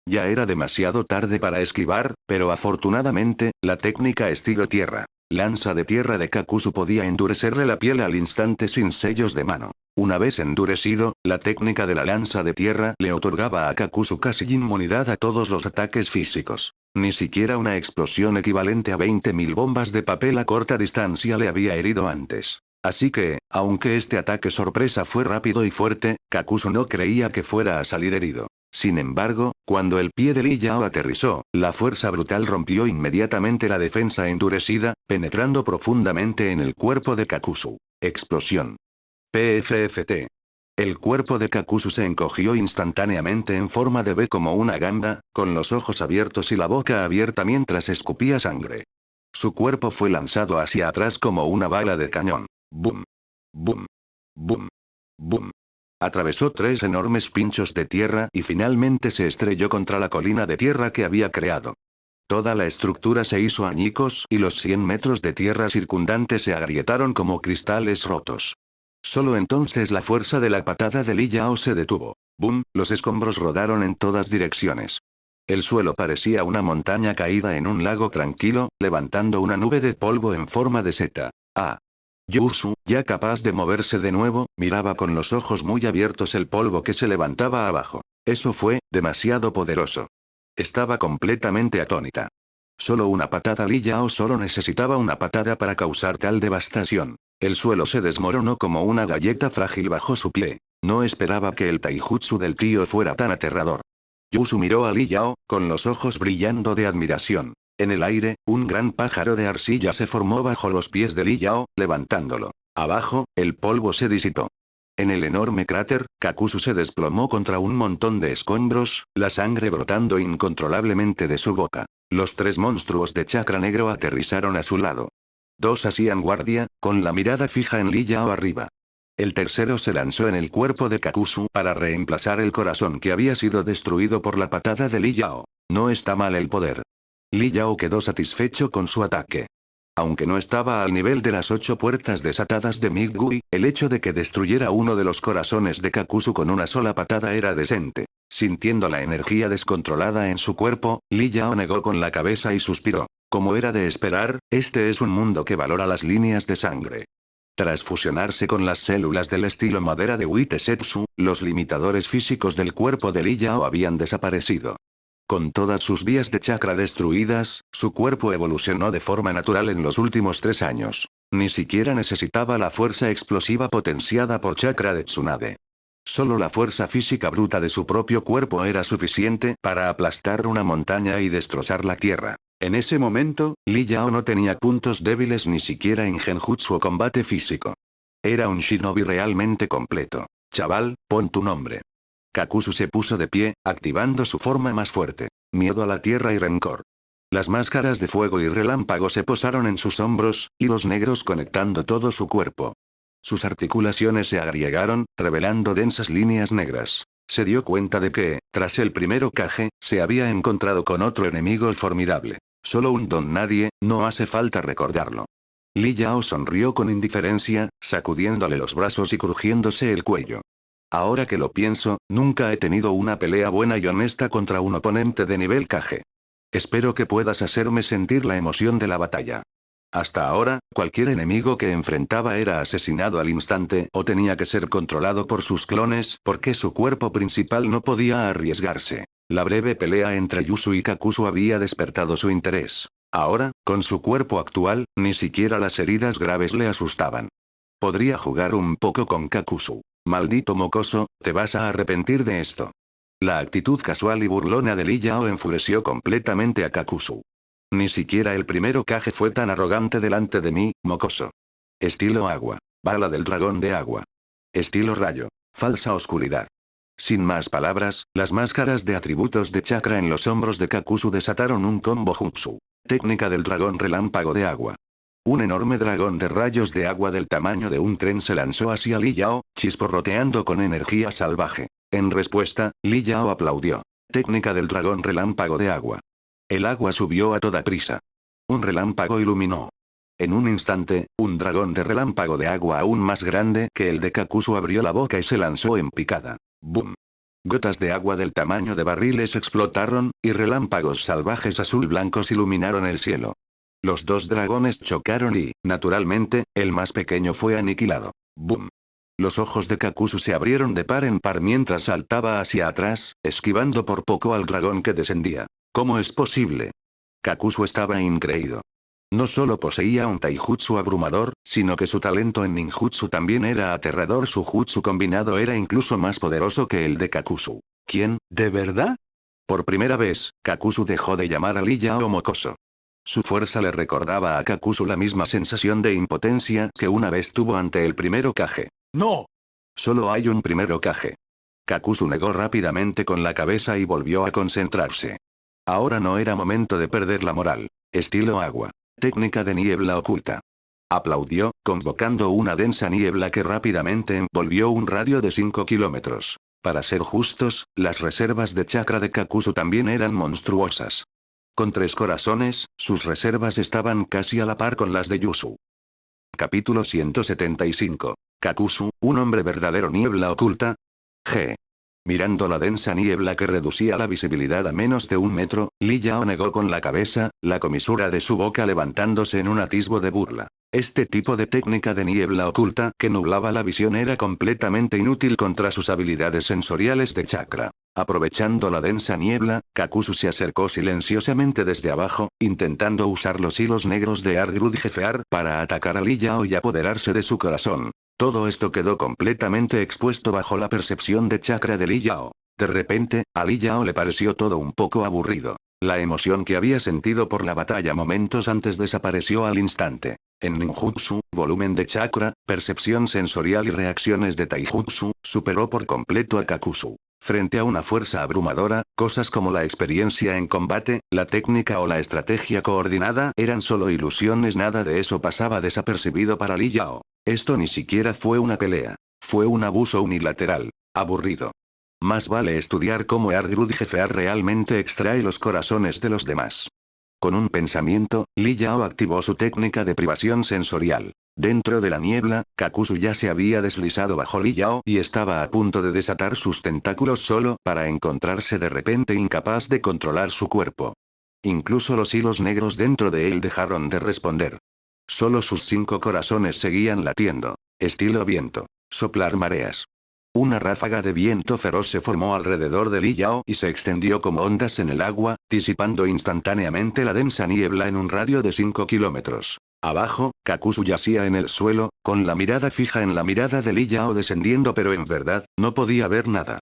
Ya era demasiado tarde para esquivar, pero afortunadamente, la técnica estilo tierra. Lanza de tierra de Kakuzu podía endurecerle la piel al instante sin sellos de mano. Una vez endurecido, la técnica de la lanza de tierra le otorgaba a Kakuzu casi inmunidad a todos los ataques físicos. Ni siquiera una explosión equivalente a 20.000 bombas de papel a corta distancia le había herido antes. Así que, aunque este ataque sorpresa fue rápido y fuerte, Kakuzu no creía que fuera a salir herido. Sin embargo, cuando el pie de Li Yao aterrizó, la fuerza brutal rompió inmediatamente la defensa endurecida, penetrando profundamente en el cuerpo de Kakuzu. Explosión. PFFT. El cuerpo de Kakuzu se encogió instantáneamente en forma de V como una gamba, con los ojos abiertos y la boca abierta mientras escupía sangre. Su cuerpo fue lanzado hacia atrás como una bala de cañón. ¡Bum! ¡Bum! ¡Bum! ¡Bum! Atravesó 3 enormes pinchos de tierra y finalmente se estrelló contra la colina de tierra que había creado. Toda la estructura se hizo añicos y los 100 metros de tierra circundantes se agrietaron como cristales rotos. Solo entonces la fuerza de la patada de Li Yao se detuvo. ¡Bum! Los escombros rodaron en todas direcciones. El suelo parecía una montaña caída en un lago tranquilo, levantando una nube de polvo en forma de seta. ¡Ah! Yusu, ya capaz de moverse de nuevo, miraba con los ojos muy abiertos el polvo que se levantaba abajo. Eso fue demasiado poderoso. Estaba completamente atónita. Solo una patada. Li Yao solo necesitaba una patada para causar tal devastación. El suelo se desmoronó como una galleta frágil bajo su pie. No esperaba que el taijutsu del tío fuera tan aterrador. Yusu miró a Li Yao, con los ojos brillando de admiración. En el aire, un gran pájaro de arcilla se formó bajo los pies de Li Yao, levantándolo. Abajo, el polvo se disipó. En el enorme cráter, Kakuzu se desplomó contra un montón de escombros, la sangre brotando incontrolablemente de su boca. Los 3 monstruos de chakra negro aterrizaron a su lado. 2 hacían guardia, con la mirada fija en Li Yao arriba. El tercero se lanzó en el cuerpo de Kakuzu para reemplazar el corazón que había sido destruido por la patada de Li Yao. No está mal el poder. Li Yao quedó satisfecho con su ataque. Aunque no estaba al nivel de las 8 puertas desatadas de Migui, el hecho de que destruyera uno de los corazones de Kakuzu con una sola patada era decente. Sintiendo la energía descontrolada en su cuerpo, Li Yao negó con la cabeza y suspiró. Como era de esperar, este es un mundo que valora las líneas de sangre. Tras fusionarse con las células del estilo madera de Witesetsu, los limitadores físicos del cuerpo de Li Yao habían desaparecido. Con todas sus vías de chakra destruidas, su cuerpo evolucionó de forma natural en los últimos 3 años. Ni siquiera necesitaba la fuerza explosiva potenciada por chakra de Tsunade. Solo la fuerza física bruta de su propio cuerpo era suficiente para aplastar una montaña y destrozar la tierra. En ese momento, Li Yao no tenía puntos débiles ni siquiera en genjutsu o combate físico. Era un shinobi realmente completo. Chaval, pon tu nombre. Kakuzu se puso de pie, activando su forma más fuerte. Miedo a la tierra y rencor. Las máscaras de fuego y relámpago se posaron en sus hombros, hilos negros conectando todo su cuerpo. Sus articulaciones se agriegaron, revelando densas líneas negras. Se dio cuenta de que, tras el primer Hokage, se había encontrado con otro enemigo formidable. Solo un don nadie, no hace falta recordarlo. Li Yao sonrió con indiferencia, sacudiéndole los brazos y crujiéndose el cuello. Ahora que lo pienso, nunca he tenido una pelea buena y honesta contra un oponente de nivel Kage. Espero que puedas hacerme sentir la emoción de la batalla. Hasta ahora, cualquier enemigo que enfrentaba era asesinado al instante o tenía que ser controlado por sus clones porque su cuerpo principal no podía arriesgarse. La breve pelea entre Yusu y Kakuzu había despertado su interés. Ahora, con su cuerpo actual, ni siquiera las heridas graves le asustaban. Podría jugar un poco con Kakuzu. Maldito mocoso, te vas a arrepentir de esto. La actitud casual y burlona de Li Yao enfureció completamente a Kakuzu. Ni siquiera el primer Hokage fue tan arrogante delante de mí, mocoso. Estilo agua. Bala del dragón de agua. Estilo rayo. Falsa oscuridad. Sin más palabras, las máscaras de atributos de chakra en los hombros de Kakuzu desataron un combo jutsu. Técnica del dragón relámpago de agua. Un enorme dragón de rayos de agua del tamaño de un tren se lanzó hacia Li Yao, chisporroteando con energía salvaje. En respuesta, Li Yao aplaudió. Técnica del dragón relámpago de agua. El agua subió a toda prisa. Un relámpago iluminó. En un instante, un dragón de relámpago de agua aún más grande que el de Kakuzu abrió la boca y se lanzó en picada. ¡Bum! Gotas de agua del tamaño de barriles explotaron, y relámpagos salvajes azul-blancos iluminaron el cielo. Los 2 dragones chocaron y, naturalmente, el más pequeño fue aniquilado. ¡Bum! Los ojos de Kakuzu se abrieron de par en par mientras saltaba hacia atrás, esquivando por poco al dragón que descendía. ¿Cómo es posible? Kakuzu estaba increído. No solo poseía un taijutsu abrumador, sino que su talento en ninjutsu también era aterrador. Su jutsu combinado era incluso más poderoso que el de Kakuzu. ¿Quién, de verdad? Por primera vez, Kakuzu dejó de llamar a Li Yao mocoso. Su fuerza le recordaba a Kakuzu la misma sensación de impotencia que una vez tuvo ante el primer Hokage. ¡No! Solo hay un primer Hokage. Kakuzu negó rápidamente con la cabeza y volvió a concentrarse. Ahora no era momento de perder la moral. Estilo agua. Técnica de niebla oculta. Aplaudió, convocando una densa niebla que rápidamente envolvió un radio de 5 kilómetros. Para ser justos, las reservas de chakra de Kakuzu también eran monstruosas. Con 3 corazones, sus reservas estaban casi a la par con las de Yusu. Capítulo 175. Kakuzu, un hombre verdadero. Niebla oculta. G. Mirando la densa niebla que reducía la visibilidad a menos de 1 metro, Li Yao negó con la cabeza, la comisura de su boca levantándose en un atisbo de burla. Este tipo de técnica de niebla oculta que nublaba la visión era completamente inútil contra sus habilidades sensoriales de chakra. Aprovechando la densa niebla, Kakuzu se acercó silenciosamente desde abajo, intentando usar los hilos negros de Argrudgefear para atacar a Li Yao y apoderarse de su corazón. Todo esto quedó completamente expuesto bajo la percepción de chakra de Li Yao. De repente, a Li Yao le pareció todo un poco aburrido. La emoción que había sentido por la batalla momentos antes desapareció al instante. En ninjutsu, volumen de chakra, percepción sensorial y reacciones de taijutsu, superó por completo a Kakuzu. Frente a una fuerza abrumadora, cosas como la experiencia en combate, la técnica o la estrategia coordinada eran solo ilusiones. Nada de eso pasaba desapercibido para Li Yao. Esto ni siquiera fue una pelea. Fue un abuso unilateral. Aburrido. Más vale estudiar cómo Argrudgefear realmente extrae los corazones de los demás. Con un pensamiento, Li Yao activó su técnica de privación sensorial. Dentro de la niebla, Kakuzu ya se había deslizado bajo Li Yao y estaba a punto de desatar sus tentáculos solo para encontrarse de repente incapaz de controlar su cuerpo. Incluso los hilos negros dentro de él dejaron de responder. Solo sus 5 corazones seguían latiendo. Estilo viento. Soplar mareas. Una ráfaga de viento feroz se formó alrededor de Li Yao y se extendió como ondas en el agua, disipando instantáneamente la densa niebla en un radio de 5 kilómetros. Abajo, Kakuzu yacía en el suelo, con la mirada fija en la mirada de Li Yao descendiendo, pero en verdad, no podía ver nada.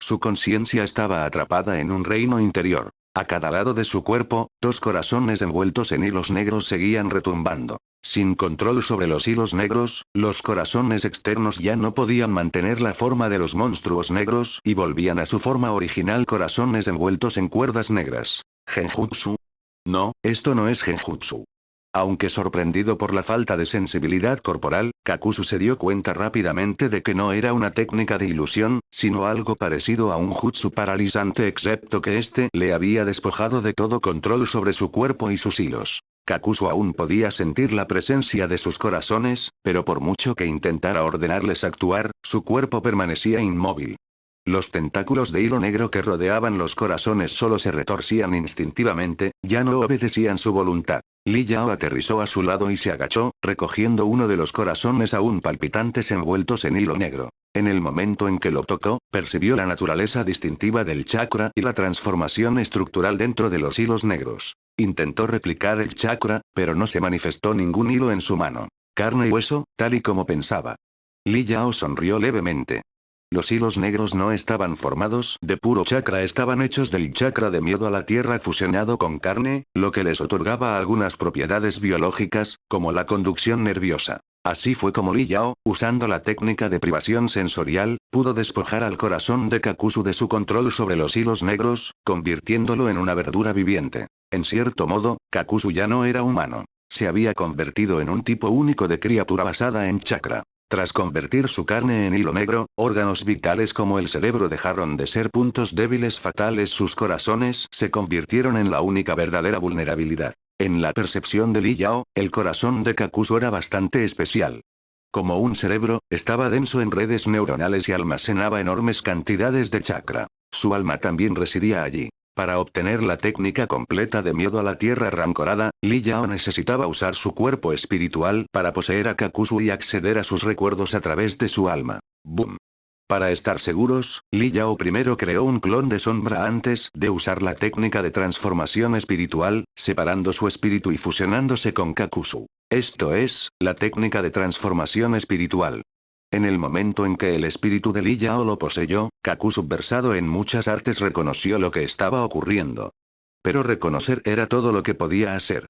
Su conciencia estaba atrapada en un reino interior. A cada lado de su cuerpo, 2 corazones envueltos en hilos negros seguían retumbando. Sin control sobre los hilos negros, los corazones externos ya no podían mantener la forma de los monstruos negros y volvían a su forma original, corazones envueltos en cuerdas negras. ¿Genjutsu? No, esto no es genjutsu. Aunque sorprendido por la falta de sensibilidad corporal, Kakuzu se dio cuenta rápidamente de que no era una técnica de ilusión, sino algo parecido a un jutsu paralizante, excepto que este le había despojado de todo control sobre su cuerpo y sus hilos. Kakuzu aún podía sentir la presencia de sus corazones, pero por mucho que intentara ordenarles actuar, su cuerpo permanecía inmóvil. Los tentáculos de hilo negro que rodeaban los corazones solo se retorcían instintivamente, ya no obedecían su voluntad. Li Yao aterrizó a su lado y se agachó, recogiendo uno de los corazones aún palpitantes envueltos en hilo negro. En el momento en que lo tocó, percibió la naturaleza distintiva del chakra y la transformación estructural dentro de los hilos negros. Intentó replicar el chakra, pero no se manifestó ningún hilo en su mano. Carne y hueso, tal y como pensaba. Li Yao sonrió levemente. Los hilos negros no estaban formados de puro chakra, estaban hechos del chakra de miedo a la tierra fusionado con carne, lo que les otorgaba algunas propiedades biológicas, como la conducción nerviosa. Así fue como Li Yao, usando la técnica de privación sensorial, pudo despojar al corazón de Kakuzu de su control sobre los hilos negros, convirtiéndolo en una verdura viviente. En cierto modo, Kakuzu ya no era humano. Se había convertido en un tipo único de criatura basada en chakra. Tras convertir su carne en hilo negro, órganos vitales como el cerebro dejaron de ser puntos débiles fatales. Sus corazones se convirtieron en la única verdadera vulnerabilidad. En la percepción de Li Yao, el corazón de Kakuzu era bastante especial. Como un cerebro, estaba denso en redes neuronales y almacenaba enormes cantidades de chakra. Su alma también residía allí. Para obtener la técnica completa de miedo a la tierra rancorada, Li Yao necesitaba usar su cuerpo espiritual para poseer a Kakuzu y acceder a sus recuerdos a través de su alma. ¡Boom! Para estar seguros, Li Yao primero creó un clon de sombra antes de usar la técnica de transformación espiritual, separando su espíritu y fusionándose con Kakuzu. Esto es, la técnica de transformación espiritual. En el momento en que el espíritu de Li Yao lo poseyó, Kakuzu, versado en muchas artes, reconoció lo que estaba ocurriendo. Pero reconocer era todo lo que podía hacer.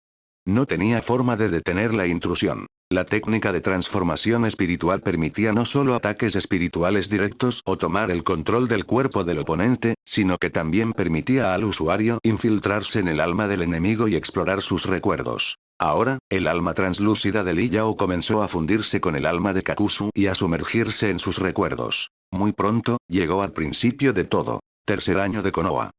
No tenía forma de detener la intrusión. La técnica de transformación espiritual permitía no solo ataques espirituales directos o tomar el control del cuerpo del oponente, sino que también permitía al usuario infiltrarse en el alma del enemigo y explorar sus recuerdos. Ahora, el alma translúcida de Li Yao comenzó a fundirse con el alma de Kakuzu y a sumergirse en sus recuerdos. Muy pronto, llegó al principio de todo. Tercer año de Konoha.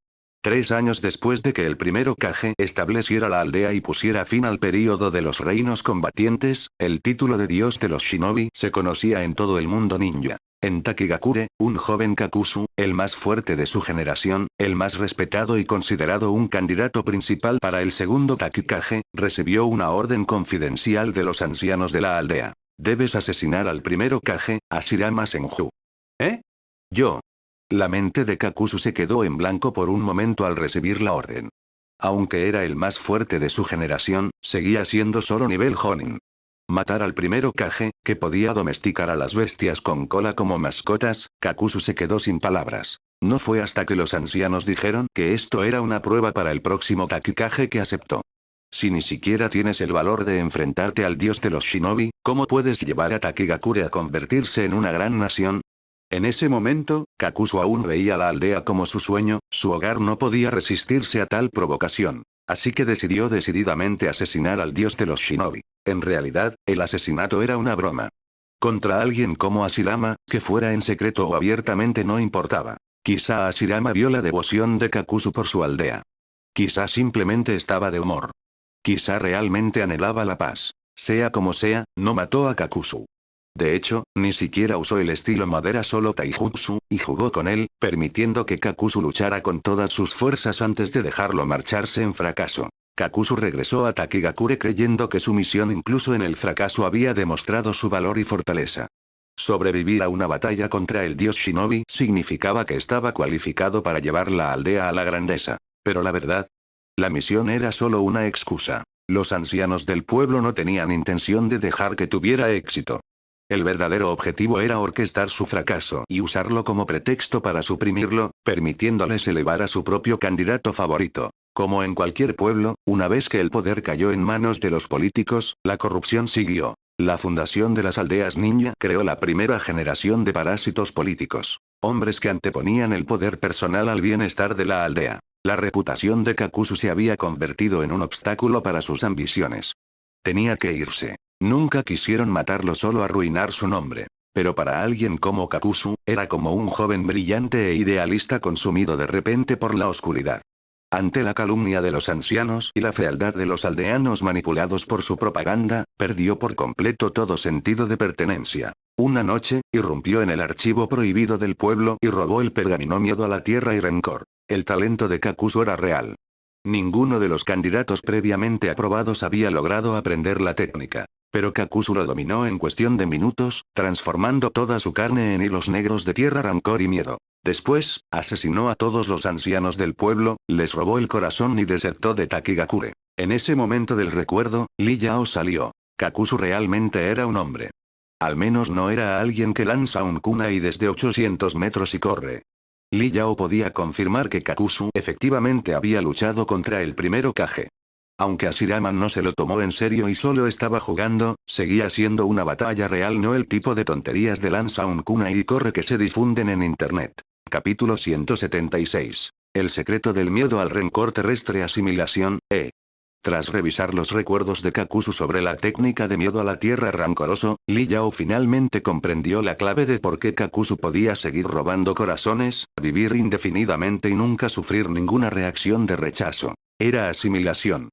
3 años después de que el primero Kage estableciera la aldea y pusiera fin al período de los reinos combatientes, el título de dios de los shinobi se conocía en todo el mundo ninja. En Takigakure, un joven Kakuzu, el más fuerte de su generación, el más respetado y considerado un candidato principal para el segundo Takikage, recibió una orden confidencial de los ancianos de la aldea. Debes asesinar al primero Kage, Hashirama Senju. ¿Eh? Yo. La mente de Kakuzu se quedó en blanco por un momento al recibir la orden. Aunque era el más fuerte de su generación, seguía siendo solo nivel Jonin. Matar al primero Kage, que podía domesticar a las bestias con cola como mascotas, Kakuzu se quedó sin palabras. No fue hasta que los ancianos dijeron que esto era una prueba para el próximo Takikage que aceptó. Si ni siquiera tienes el valor de enfrentarte al dios de los shinobi, ¿cómo puedes llevar a Takigakure a convertirse en una gran nación? En ese momento, Kakuzu aún veía la aldea como su sueño, su hogar no podía resistirse a tal provocación. Así que decidió decididamente asesinar al dios de los shinobi. En realidad, el asesinato era una broma. Contra alguien como Hashirama, que fuera en secreto o abiertamente no importaba. Quizá Hashirama vio la devoción de Kakuzu por su aldea. Quizá simplemente estaba de humor. Quizá realmente anhelaba la paz. Sea como sea, no mató a Kakuzu. De hecho, ni siquiera usó el estilo madera solo taijutsu, y jugó con él, permitiendo que Kakuzu luchara con todas sus fuerzas antes de dejarlo marcharse en fracaso. Kakuzu regresó a Takigakure creyendo que su misión incluso en el fracaso había demostrado su valor y fortaleza. Sobrevivir a una batalla contra el dios shinobi significaba que estaba cualificado para llevar la aldea a la grandeza. Pero la verdad, la misión era solo una excusa. Los ancianos del pueblo no tenían intención de dejar que tuviera éxito. El verdadero objetivo era orquestar su fracaso y usarlo como pretexto para suprimirlo, permitiéndoles elevar a su propio candidato favorito. Como en cualquier pueblo, una vez que el poder cayó en manos de los políticos, la corrupción siguió. La fundación de las aldeas ninja creó la primera generación de parásitos políticos. Hombres que anteponían el poder personal al bienestar de la aldea. La reputación de Kakuzu se había convertido en un obstáculo para sus ambiciones. Tenía que irse. Nunca quisieron matarlo solo arruinar su nombre. Pero para alguien como Kakuzu, era como un joven brillante e idealista consumido de repente por la oscuridad. Ante la calumnia de los ancianos y la fealdad de los aldeanos manipulados por su propaganda, perdió por completo todo sentido de pertenencia. Una noche, irrumpió en el archivo prohibido del pueblo y robó el pergamino Miedo a la Tierra y Rencor. El talento de Kakuzu era real. Ninguno de los candidatos previamente aprobados había logrado aprender la técnica. Pero Kakuzu lo dominó en cuestión de minutos, transformando toda su carne en hilos negros de tierra, rancor y miedo. Después, asesinó a todos los ancianos del pueblo, les robó el corazón y desertó de Takigakure. En ese momento del recuerdo, Li Yao salió. Kakuzu realmente era un hombre. Al menos no era alguien que lanza un kunai desde 800 metros y corre. Li Yao podía confirmar que Kakuzu efectivamente había luchado contra el primero Kage. Aunque Hashirama no se lo tomó en serio y solo estaba jugando, seguía siendo una batalla real, no el tipo de tonterías de lanza un kunai y corre que se difunden en internet. Capítulo 176. El secreto del miedo al rencor terrestre, asimilación, Tras revisar los recuerdos de Kakuzu sobre la técnica de miedo a la tierra rancoroso, Li Yao finalmente comprendió la clave de por qué Kakuzu podía seguir robando corazones, vivir indefinidamente y nunca sufrir ninguna reacción de rechazo. Era asimilación.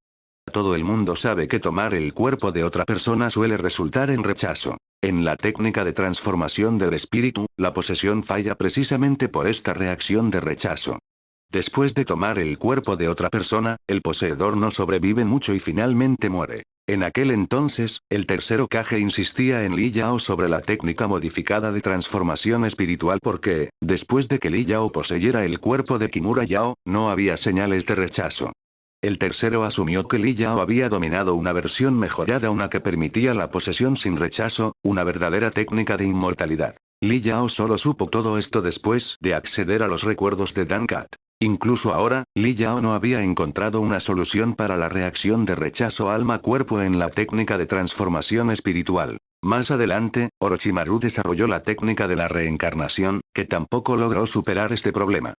Todo el mundo sabe que tomar el cuerpo de otra persona suele resultar en rechazo. En la técnica de transformación del espíritu, la posesión falla precisamente por esta reacción de rechazo. Después de tomar el cuerpo de otra persona, el poseedor no sobrevive mucho y finalmente muere. En aquel entonces, el tercero Kage insistía en Li Yao sobre la técnica modificada de transformación espiritual porque, después de que Li Yao poseyera el cuerpo de Kimura Yao, no había señales de rechazo. El tercero asumió que Li Yao había dominado una versión mejorada, una que permitía la posesión sin rechazo, una verdadera técnica de inmortalidad. Li Yao solo supo todo esto después de acceder a los recuerdos de Dan Cat. Incluso ahora, Li Yao no había encontrado una solución para la reacción de rechazo alma-cuerpo en la técnica de transformación espiritual. Más adelante, Orochimaru desarrolló la técnica de la reencarnación, que tampoco logró superar este problema.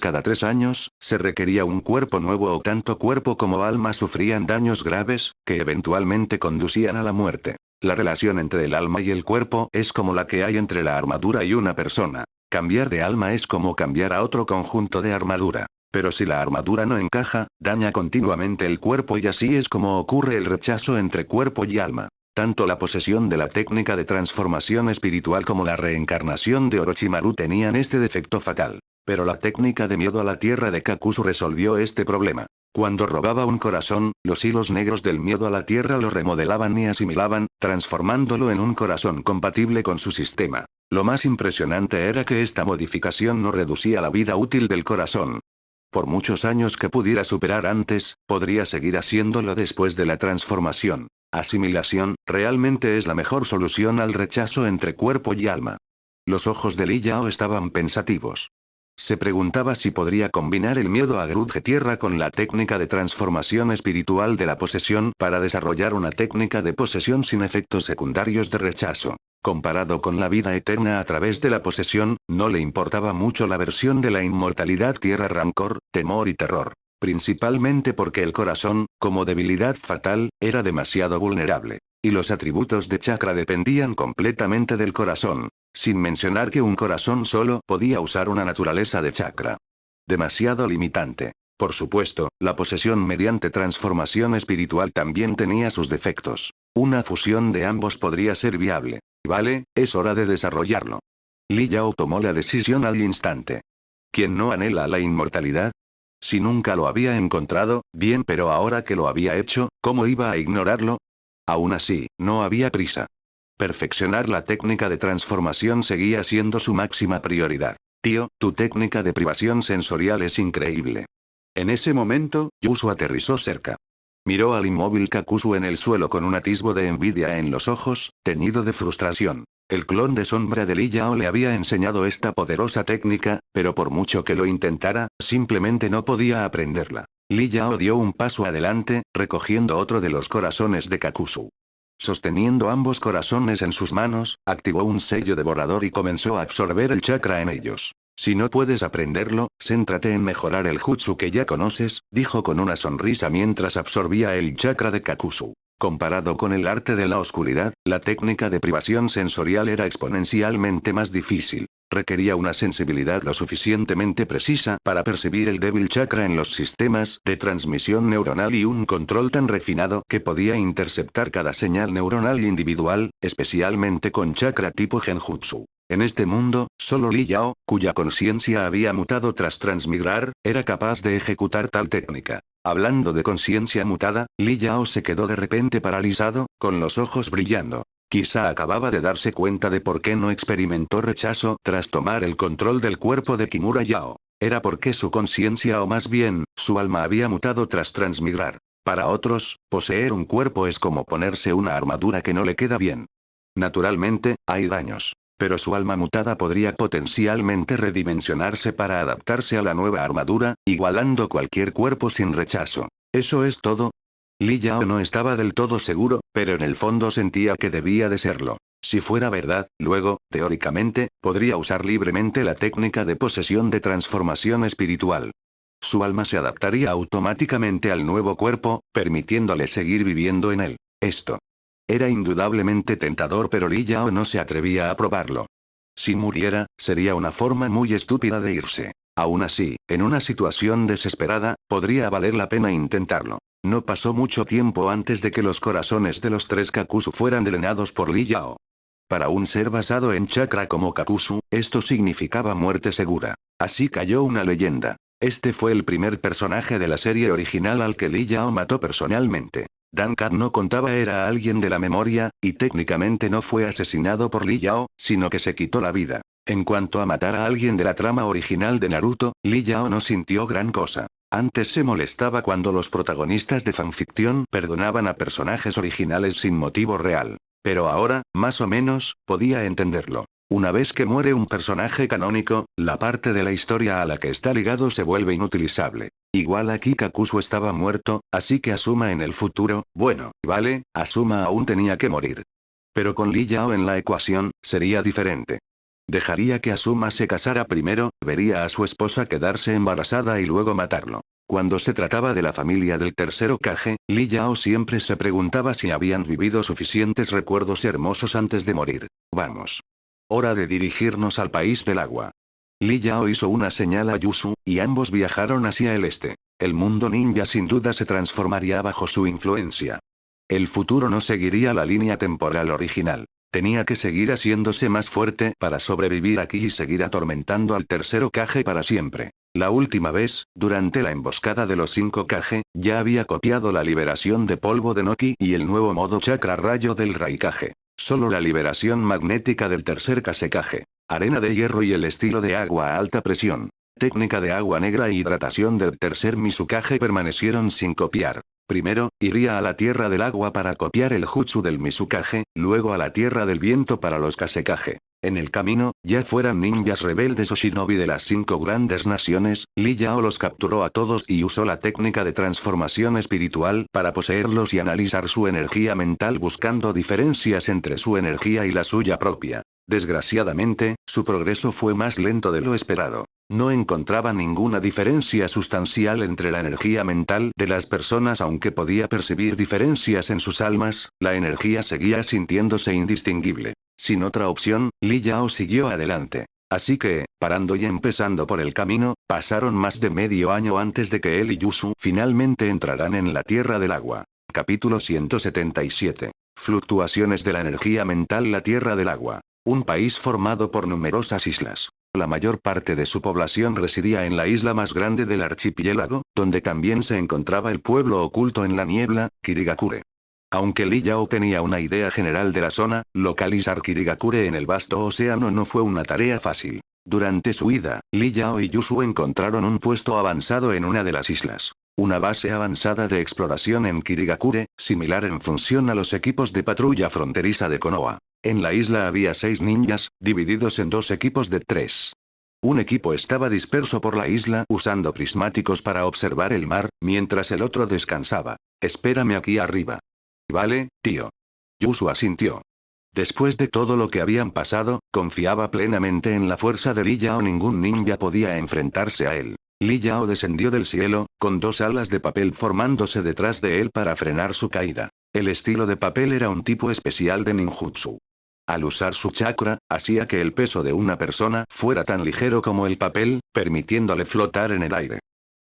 Cada 3 años, se requería un cuerpo nuevo o tanto cuerpo como alma sufrían daños graves, que eventualmente conducían a la muerte. La relación entre el alma y el cuerpo es como la que hay entre la armadura y una persona. Cambiar de alma es como cambiar a otro conjunto de armadura. Pero si la armadura no encaja, daña continuamente el cuerpo y así es como ocurre el rechazo entre cuerpo y alma. Tanto la posesión de la técnica de transformación espiritual como la reencarnación de Orochimaru tenían este defecto fatal. Pero la técnica de miedo a la tierra de Kakuzu resolvió este problema. Cuando robaba un corazón, los hilos negros del miedo a la tierra lo remodelaban y asimilaban, transformándolo en un corazón compatible con su sistema. Lo más impresionante era que esta modificación no reducía la vida útil del corazón. Por muchos años que pudiera superar antes, podría seguir haciéndolo después de la transformación. Asimilación, realmente es la mejor solución al rechazo entre cuerpo y alma. Los ojos de Li Yao estaban pensativos. Se preguntaba si podría combinar el miedo a Grudge Tierra con la técnica de transformación espiritual de la posesión para desarrollar una técnica de posesión sin efectos secundarios de rechazo. Comparado con la vida eterna a través de la posesión, no le importaba mucho la versión de la inmortalidad Tierra rancor, temor y terror. Principalmente porque el corazón, como debilidad fatal, era demasiado vulnerable. Y los atributos de chakra dependían completamente del corazón. Sin mencionar que un corazón solo podía usar una naturaleza de chakra. Demasiado limitante. Por supuesto, la posesión mediante transformación espiritual también tenía sus defectos. Una fusión de ambos podría ser viable. Vale, es hora de desarrollarlo. Li Yao tomó la decisión al instante. ¿Quién no anhela la inmortalidad? Si nunca lo había encontrado, bien, pero ahora que lo había hecho, ¿cómo iba a ignorarlo? Aún así, no había prisa. Perfeccionar la técnica de transformación seguía siendo su máxima prioridad. Tío, tu técnica de privación sensorial es increíble. En ese momento, Yusu aterrizó cerca. Miró al inmóvil Kakuzu en el suelo con un atisbo de envidia en los ojos, teñido de frustración. El clon de sombra de Li Yao le había enseñado esta poderosa técnica, pero por mucho que lo intentara, simplemente no podía aprenderla. Li Yao dio un paso adelante, recogiendo otro de los corazones de Kakuzu. Sosteniendo ambos corazones en sus manos, activó un sello devorador y comenzó a absorber el chakra en ellos. Si no puedes aprenderlo, céntrate en mejorar el jutsu que ya conoces, dijo con una sonrisa mientras absorbía el chakra de Kakuzu. Comparado con el arte de la oscuridad, la técnica de privación sensorial era exponencialmente más difícil. Requería una sensibilidad lo suficientemente precisa para percibir el débil chakra en los sistemas de transmisión neuronal y un control tan refinado que podía interceptar cada señal neuronal individual, especialmente con chakra tipo genjutsu. En este mundo, solo Li Yao, cuya conciencia había mutado tras transmigrar, era capaz de ejecutar tal técnica. Hablando de conciencia mutada, Li Yao se quedó de repente paralizado, con los ojos brillando. Quizá acababa de darse cuenta de por qué no experimentó rechazo tras tomar el control del cuerpo de Kimura Yao. Era porque su conciencia o más bien, su alma había mutado tras transmigrar. Para otros, poseer un cuerpo es como ponerse una armadura que no le queda bien. Naturalmente, hay daños. Pero su alma mutada podría potencialmente redimensionarse para adaptarse a la nueva armadura, igualando cualquier cuerpo sin rechazo. ¿Eso es todo? Li Yao no estaba del todo seguro, pero en el fondo sentía que debía de serlo. Si fuera verdad, luego, teóricamente, podría usar libremente la técnica de posesión de transformación espiritual. Su alma se adaptaría automáticamente al nuevo cuerpo, permitiéndole seguir viviendo en él. Esto era indudablemente tentador, pero Li Yao no se atrevía a probarlo. Si muriera, sería una forma muy estúpida de irse. Aún así, en una situación desesperada, podría valer la pena intentarlo. No pasó mucho tiempo antes de que los corazones de los 3 Kakuzu fueran drenados por Li Yao. Para un ser basado en chakra como Kakuzu, esto significaba muerte segura. Así cayó una leyenda. Este fue el primer personaje de la serie original al que Li Yao mató personalmente. Duncan no contaba era alguien de la memoria, y técnicamente no fue asesinado por Li Yao, sino que se quitó la vida. En cuanto a matar a alguien de la trama original de Naruto, Li Yao no sintió gran cosa. Antes se molestaba cuando los protagonistas de fanficción perdonaban a personajes originales sin motivo real. Pero ahora, más o menos, podía entenderlo. Una vez que muere un personaje canónico, la parte de la historia a la que está ligado se vuelve inutilizable. Igual aquí Kakuzu estaba muerto, así que Asuma en el futuro, bueno, vale, Asuma aún tenía que morir. Pero con Li Yao en la ecuación, sería diferente. Dejaría que Asuma se casara primero, vería a su esposa quedarse embarazada y luego matarlo. Cuando se trataba de la familia del tercer Hokage, Li Yao siempre se preguntaba si habían vivido suficientes recuerdos hermosos antes de morir. Vamos. Hora de dirigirnos al país del agua. Li Yao hizo una señal a Yusu, y ambos viajaron hacia el este. El mundo ninja sin duda se transformaría bajo su influencia. El futuro no seguiría la línea temporal original. Tenía que seguir haciéndose más fuerte para sobrevivir aquí y seguir atormentando al tercer Hokage para siempre. La última vez, durante la emboscada de los 5 Kage, ya había copiado la liberación de polvo de Noki y el nuevo modo chakra rayo del Raikage. Solo la liberación magnética del tercer Kazekage. Arena de hierro y el estilo de agua a alta presión. Técnica de agua negra e hidratación del tercer Mizukage permanecieron sin copiar. Primero, iría a la tierra del agua para copiar el jutsu del Mizukage, luego a la tierra del viento para los Kazekage. En el camino, ya fueran ninjas rebeldes o shinobi de las 5 grandes naciones, Li Yao los capturó a todos y usó la técnica de transformación espiritual para poseerlos y analizar su energía mental buscando diferencias entre su energía y la suya propia. Desgraciadamente, su progreso fue más lento de lo esperado. No encontraba ninguna diferencia sustancial entre la energía mental de las personas aunque podía percibir diferencias en sus almas, la energía seguía sintiéndose indistinguible. Sin otra opción, Li Yao siguió adelante. Así que, parando y empezando por el camino, pasaron más de medio año antes de que él y Yusu finalmente entraran en la Tierra del Agua. Capítulo 177. Fluctuaciones de la energía mental. La Tierra del Agua. Un país formado por numerosas islas. La mayor parte de su población residía en la isla más grande del archipiélago, donde también se encontraba el pueblo oculto en la niebla, Kirigakure. Aunque Li Yao tenía una idea general de la zona, localizar Kirigakure en el vasto océano no fue una tarea fácil. Durante su ida, Li Yao y Yusu encontraron un puesto avanzado en una de las islas. Una base avanzada de exploración en Kirigakure, similar en función a los equipos de patrulla fronteriza de Konoha. En la isla había 6 ninjas, divididos en 2 equipos de 3. Un equipo estaba disperso por la isla usando prismáticos para observar el mar, mientras el otro descansaba. Espérame aquí arriba. Vale, tío. Yusu asintió. Después de todo lo que habían pasado, confiaba plenamente en la fuerza de Li Yao. Ningún ninja podía enfrentarse a él. Li Yao descendió del cielo, con 2 alas de papel formándose detrás de él para frenar su caída. El estilo de papel era un tipo especial de ninjutsu. Al usar su chakra, hacía que el peso de una persona fuera tan ligero como el papel, permitiéndole flotar en el aire.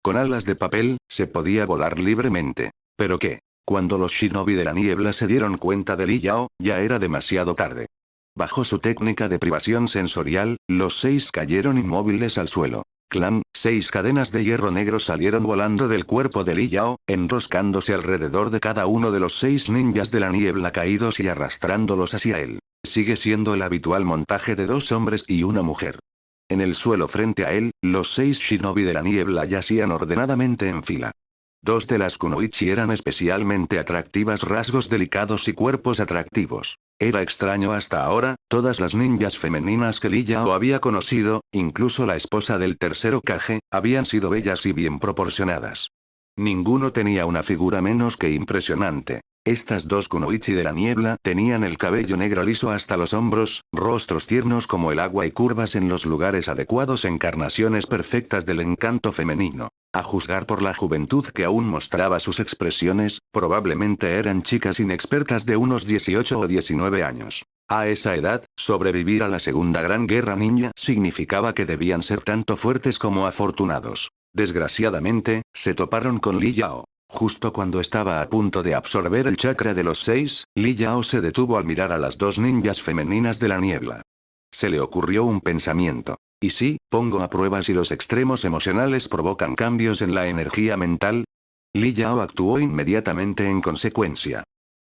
Con alas de papel, se podía volar libremente. ¿Pero qué? Cuando los shinobi de la niebla se dieron cuenta de Li Yao, ya era demasiado tarde. Bajo su técnica de privación sensorial, los 6 cayeron inmóviles al suelo. Clan, 6 cadenas de hierro negro salieron volando del cuerpo de Li Yao, enroscándose alrededor de cada uno de los 6 ninjas de la niebla caídos y arrastrándolos hacia él. Sigue siendo el habitual montaje de 2 hombres y una mujer. En el suelo frente a él, los 6 shinobi de la niebla yacían ordenadamente en fila. 2 de las kunoichi eran especialmente atractivas, rasgos delicados y cuerpos atractivos. Era extraño hasta ahora, todas las ninjas femeninas que Li Yao había conocido, incluso la esposa del tercer Hokage, habían sido bellas y bien proporcionadas. Ninguno tenía una figura menos que impresionante. Estas 2 kunoichi de la niebla tenían el cabello negro liso hasta los hombros, rostros tiernos como el agua y curvas en los lugares adecuados, encarnaciones perfectas del encanto femenino. A juzgar por la juventud que aún mostraba sus expresiones, probablemente eran chicas inexpertas de unos 18 o 19 años. A esa edad, sobrevivir a la Segunda Gran Guerra Ninja significaba que debían ser tanto fuertes como afortunados. Desgraciadamente, se toparon con Li Yao. Justo cuando estaba a punto de absorber el chakra de los 6, Li Yao se detuvo al mirar a las 2 ninjas femeninas de la niebla. Se le ocurrió un pensamiento. ¿Y si pongo a prueba si los extremos emocionales provocan cambios en la energía mental? Li Yao actuó inmediatamente en consecuencia.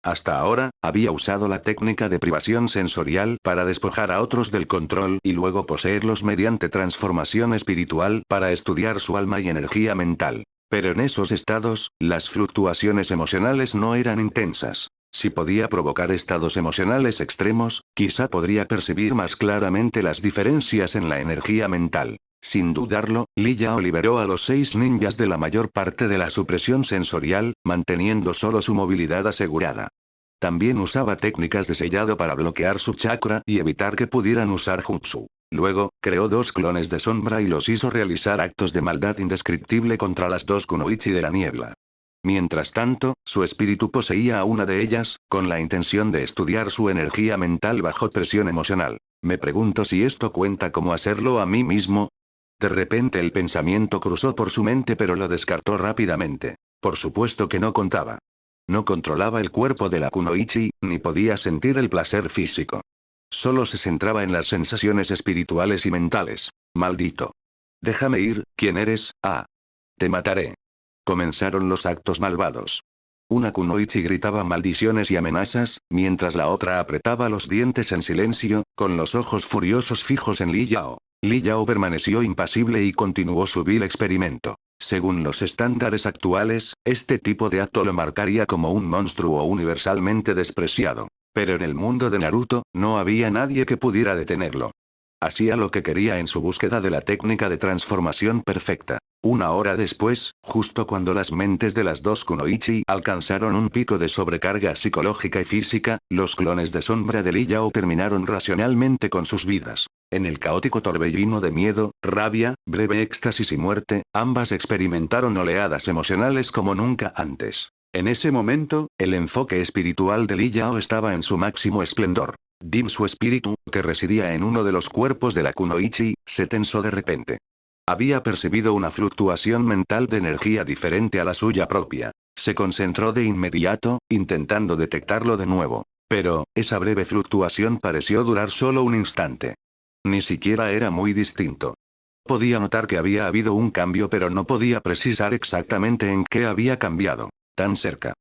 Hasta ahora, había usado la técnica de privación sensorial para despojar a otros del control y luego poseerlos mediante transformación espiritual para estudiar su alma y energía mental. Pero en esos estados, las fluctuaciones emocionales no eran intensas. Si podía provocar estados emocionales extremos, quizá podría percibir más claramente las diferencias en la energía mental. Sin dudarlo, Li Yao liberó a los 6 ninjas de la mayor parte de la supresión sensorial, manteniendo solo su movilidad asegurada. También usaba técnicas de sellado para bloquear su chakra y evitar que pudieran usar jutsu. Luego, creó 2 clones de sombra y los hizo realizar actos de maldad indescriptible contra las 2 kunoichi de la niebla. Mientras tanto, su espíritu poseía a una de ellas, con la intención de estudiar su energía mental bajo presión emocional. Me pregunto si esto cuenta como hacerlo a mí mismo. De repente el pensamiento cruzó por su mente pero lo descartó rápidamente. Por supuesto que no contaba. No controlaba el cuerpo de la kunoichi, ni podía sentir el placer físico. Solo se centraba en las sensaciones espirituales y mentales. Maldito. Déjame ir, ¿quién eres? Ah. Te mataré. Comenzaron los actos malvados. Una kunoichi gritaba maldiciones y amenazas, mientras la otra apretaba los dientes en silencio, con los ojos furiosos fijos en Li Yao. Li Yao permaneció impasible y continuó su vil experimento. Según los estándares actuales, este tipo de acto lo marcaría como un monstruo universalmente despreciado. Pero en el mundo de Naruto, no había nadie que pudiera detenerlo. Hacía lo que quería en su búsqueda de la técnica de transformación perfecta. Una hora después, justo cuando las mentes de las 2 kunoichi alcanzaron un pico de sobrecarga psicológica y física, los clones de sombra de Li Yao terminaron racionalmente con sus vidas. En el caótico torbellino de miedo, rabia, breve éxtasis y muerte, ambas experimentaron oleadas emocionales como nunca antes. En ese momento, el enfoque espiritual de Li Yao estaba en su máximo esplendor. Dim, su espíritu, que residía en uno de los cuerpos de la kunoichi, se tensó de repente. Había percibido una fluctuación mental de energía diferente a la suya propia. Se concentró de inmediato, intentando detectarlo de nuevo. Pero, esa breve fluctuación pareció durar solo un instante. Ni siquiera era muy distinto. Podía notar que había habido un cambio pero no podía precisar exactamente en qué había cambiado. Tan cerca.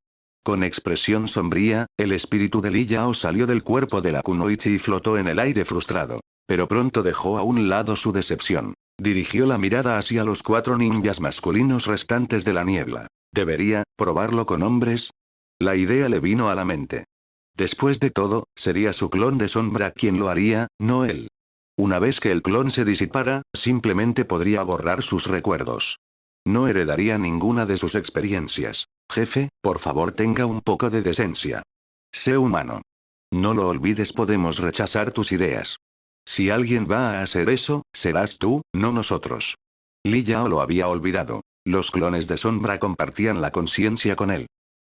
Con expresión sombría, el espíritu de Li Yao salió del cuerpo de la kunoichi y flotó en el aire frustrado. Pero pronto dejó a un lado su decepción. Dirigió la mirada hacia los 4 ninjas masculinos restantes de la niebla. ¿Debería probarlo con hombres? La idea le vino a la mente. Después de todo, sería su clon de sombra quien lo haría, no él. Una vez que el clon se disipara, simplemente podría borrar sus recuerdos. No heredaría ninguna de sus experiencias. Jefe, por favor tenga un poco de decencia. Sé humano. No lo olvides, podemos rechazar tus ideas. Si alguien va a hacer eso, serás tú, no nosotros. Li Yao lo había olvidado. Los clones de sombra compartían la conciencia con él.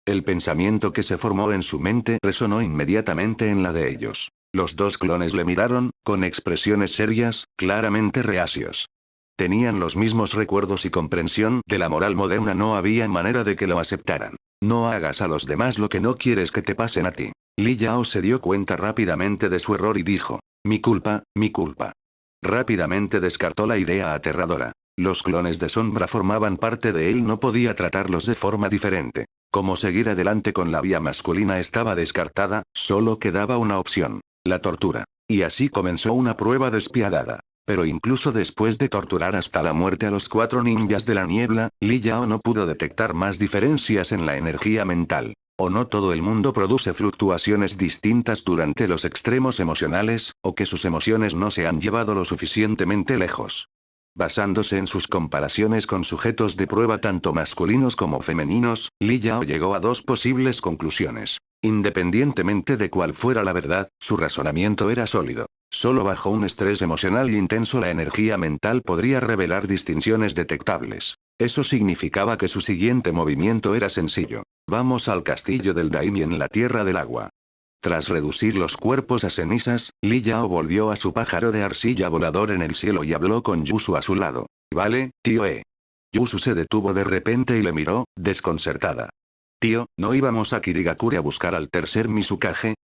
El pensamiento que se formó en su mente resonó inmediatamente en la de ellos. Los 2 clones le miraron, con expresiones serias, claramente reacios. Tenían los mismos recuerdos y comprensión de la moral moderna, no había manera de que lo aceptaran. No hagas a los demás lo que no quieres que te pasen a ti. Li Yao se dio cuenta rápidamente de su error y dijo, mi culpa, mi culpa. Rápidamente descartó la idea aterradora. Los clones de sombra formaban parte de él, no podía tratarlos de forma diferente. Como seguir adelante con la vía masculina estaba descartada, solo quedaba una opción, la tortura. Y así comenzó una prueba despiadada. Pero incluso después de torturar hasta la muerte a los 4 ninjas de la niebla, Li Yao no pudo detectar más diferencias en la energía mental. O no todo el mundo produce fluctuaciones distintas durante los extremos emocionales, o que sus emociones no se han llevado lo suficientemente lejos. Basándose en sus comparaciones con sujetos de prueba tanto masculinos como femeninos, Li Yao llegó a 2 posibles conclusiones. Independientemente de cuál fuera la verdad, su razonamiento era sólido. Solo bajo un estrés emocional intenso la energía mental podría revelar distinciones detectables. Eso significaba que su siguiente movimiento era sencillo. Vamos al castillo del Daimi en la Tierra del Agua. Tras reducir los cuerpos a cenizas, Li Yao volvió a su pájaro de arcilla volador en el cielo y habló con Yusu a su lado. Vale, tío. Yusu se detuvo de repente y le miró, desconcertada. Tío, ¿no íbamos a Kirigakure a buscar al tercer Mizukage?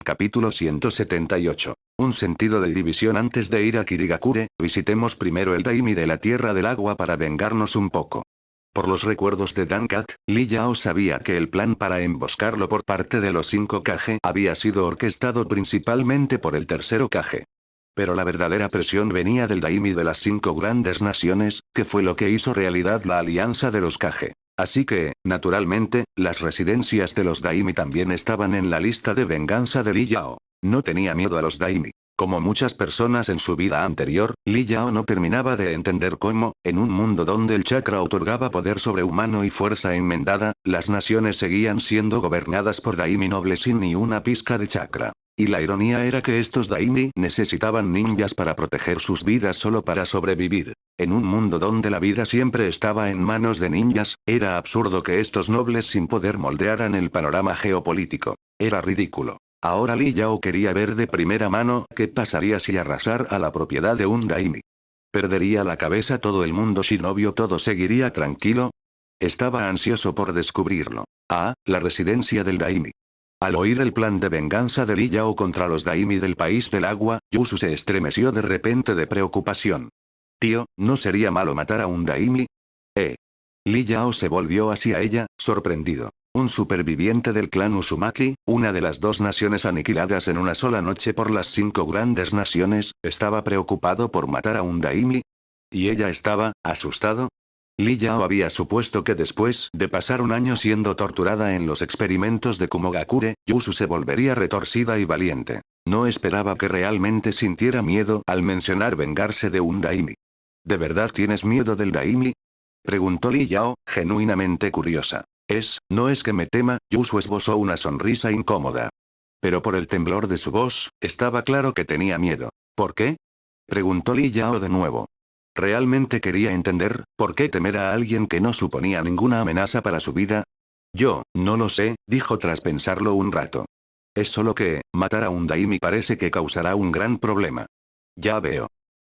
Capítulo 178. Un sentido de división. Antes de ir a Kirigakure, visitemos primero el Daimi de la Tierra del Agua para vengarnos un poco. Por los recuerdos de Dankat, Li Yao sabía que el plan para emboscarlo por parte de los 5 Kage había sido orquestado principalmente por el tercero Kage. Pero la verdadera presión venía del Daimi de las 5 grandes naciones, que fue lo que hizo realidad la alianza de los Kage. Así que, naturalmente, las residencias de los Daimi también estaban en la lista de venganza de Li Yao. No tenía miedo a los Daimi. Como muchas personas en su vida anterior, Li Yao no terminaba de entender cómo, en un mundo donde el chakra otorgaba poder sobrehumano y fuerza enmendada, las naciones seguían siendo gobernadas por daimi nobles sin ni una pizca de chakra. Y la ironía era que estos daimi necesitaban ninjas para proteger sus vidas solo para sobrevivir. En un mundo donde la vida siempre estaba en manos de ninjas, era absurdo que estos nobles sin poder moldearan el panorama geopolítico. Era ridículo. Ahora Li Yao quería ver de primera mano qué pasaría si arrasar a la propiedad de un daimi. ¿Perdería la cabeza todo el mundo shinobi o todo seguiría tranquilo? Estaba ansioso por descubrirlo. Ah, la residencia del daimi. Al oír el plan de venganza de Li Yao contra los daimi del país del agua, Yusu se estremeció de repente de preocupación. Tío, ¿no sería malo matar a un daimi? Li Yao se volvió hacia ella, sorprendido. Un superviviente del clan Uzumaki, una de las dos naciones aniquiladas en una sola noche por las 5 grandes naciones, estaba preocupado por matar a un daimi. ¿Y ella estaba, asustado? Li Yao había supuesto que después de pasar un año siendo torturada en los experimentos de Kumogakure, Yusu se volvería retorcida y valiente. No esperaba que realmente sintiera miedo al mencionar vengarse de un daimi. ¿De verdad tienes miedo del daimi? Preguntó Li Yao, genuinamente curiosa. No es que me tema, Yusu esbozó una sonrisa incómoda. Pero por el temblor de su voz, estaba claro que tenía miedo. ¿Por qué? Preguntó Li Yao de nuevo. Realmente quería entender, ¿por qué temer a alguien que no suponía ninguna amenaza para su vida? Yo, no lo sé, dijo tras pensarlo un rato. Es solo que, matar a un daimi parece que causará un gran problema. Ya veo.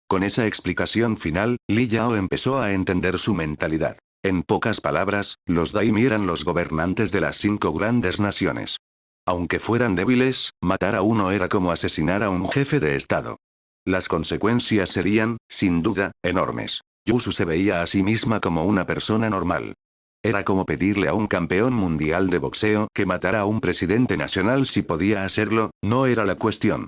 Con esa explicación final, Li Yao empezó a entender su mentalidad. En pocas palabras, los daimi eran los gobernantes de las 5 grandes naciones. Aunque fueran débiles, matar a uno era como asesinar a un jefe de estado. Las consecuencias serían, sin duda, enormes. Yusu se veía a sí misma como una persona normal. Era como pedirle a un campeón mundial de boxeo que matara a un presidente nacional si podía hacerlo, no era la cuestión.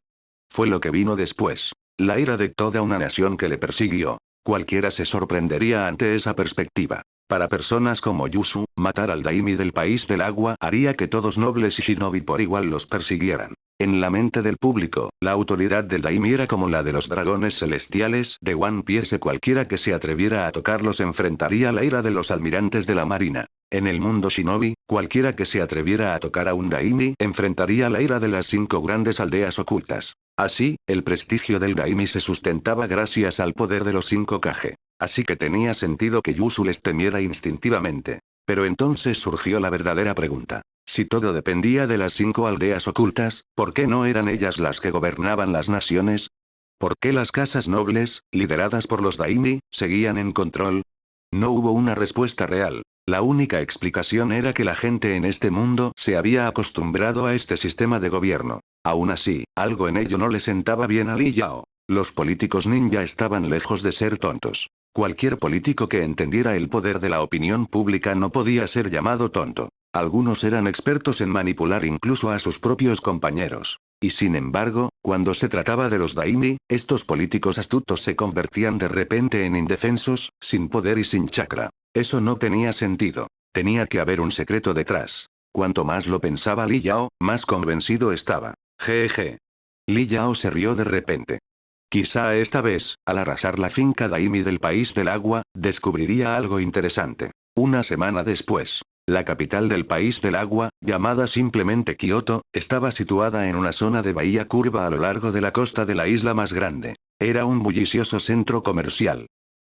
Fue lo que vino después. La ira de toda una nación que le persiguió. Cualquiera se sorprendería ante esa perspectiva. Para personas como Yusu, matar al daimi del país del agua haría que todos nobles y shinobi por igual los persiguieran. En la mente del público, la autoridad del daimi era como la de los dragones celestiales de One Piece. Cualquiera que se atreviera a tocarlos enfrentaría la ira de los almirantes de la marina. En el mundo shinobi, cualquiera que se atreviera a tocar a un daimi enfrentaría la ira de las 5 grandes aldeas ocultas. Así, el prestigio del daimi se sustentaba gracias al poder de los 5 Kage. Así que tenía sentido que Yusu les temiera instintivamente. Pero entonces surgió la verdadera pregunta. Si todo dependía de las 5 aldeas ocultas, ¿por qué no eran ellas las que gobernaban las naciones? ¿Por qué las casas nobles, lideradas por los daimi, seguían en control? No hubo una respuesta real. La única explicación era que la gente en este mundo se había acostumbrado a este sistema de gobierno. Aún así, algo en ello no le sentaba bien a Li Yao. Los políticos ninja estaban lejos de ser tontos. Cualquier político que entendiera el poder de la opinión pública no podía ser llamado tonto. Algunos eran expertos en manipular incluso a sus propios compañeros. Y sin embargo, cuando se trataba de los daimi, estos políticos astutos se convertían de repente en indefensos, sin poder y sin chakra. Eso no tenía sentido. Tenía que haber un secreto detrás. Cuanto más lo pensaba Li Yao, más convencido estaba. Jeje. Li Yao se rió de repente. Quizá esta vez, al arrasar la finca daimi del país del agua, descubriría algo interesante. Una semana después, la capital del país del agua, llamada simplemente Kioto, estaba situada en una zona de bahía curva a lo largo de la costa de la isla más grande. Era un bullicioso centro comercial.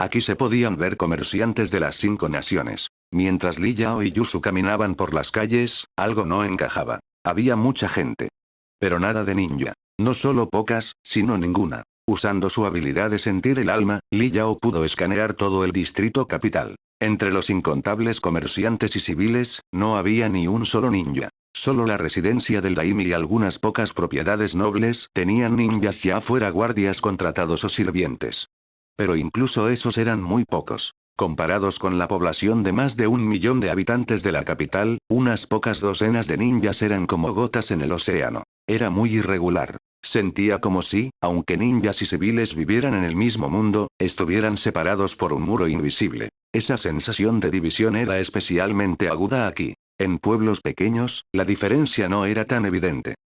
Aquí se podían ver comerciantes de las 5 naciones. Mientras Li Yao y Yusu caminaban por las calles, algo no encajaba. Había mucha gente. Pero nada de ninja. No solo pocas, sino ninguna. Usando su habilidad de sentir el alma, Li Yao pudo escanear todo el distrito capital. Entre los incontables comerciantes y civiles, no había ni un solo ninja. Solo la residencia del daimi y algunas pocas propiedades nobles tenían ninjas, ya fuera guardias contratados o sirvientes. Pero incluso esos eran muy pocos. Comparados con la población de más de 1 millón de habitantes de la capital, unas pocas docenas de ninjas eran como gotas en el océano. Era muy irregular. Sentía como si, aunque ninjas y civiles vivieran en el mismo mundo, estuvieran separados por un muro invisible. Esa sensación de división era especialmente aguda aquí. En pueblos pequeños, la diferencia no era tan evidente.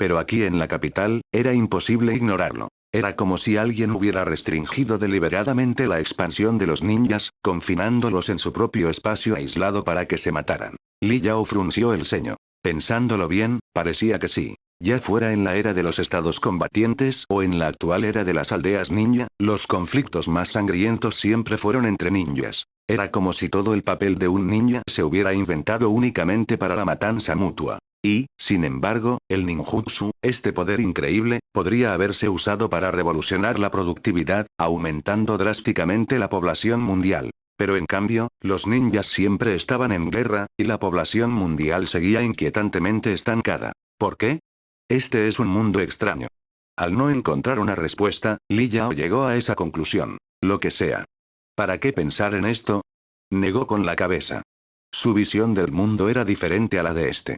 Pero aquí en la capital, era imposible ignorarlo. Era como si alguien hubiera restringido deliberadamente la expansión de los ninjas, confinándolos en su propio espacio aislado para que se mataran. Li Yao frunció el ceño. Pensándolo bien, parecía que sí. Ya fuera en la era de los estados combatientes o en la actual era de las aldeas ninja, los conflictos más sangrientos siempre fueron entre ninjas. Era como si todo el papel de un ninja se hubiera inventado únicamente para la matanza mutua. Y, sin embargo, el ninjutsu, este poder increíble, podría haberse usado para revolucionar la productividad, aumentando drásticamente la población mundial. Pero en cambio, los ninjas siempre estaban en guerra, y la población mundial seguía inquietantemente estancada. ¿Por qué? Este es un mundo extraño. Al no encontrar una respuesta, Li Yao llegó a esa conclusión. Lo que sea. ¿Para qué pensar en esto? Negó con la cabeza. Su visión del mundo era diferente a la de este.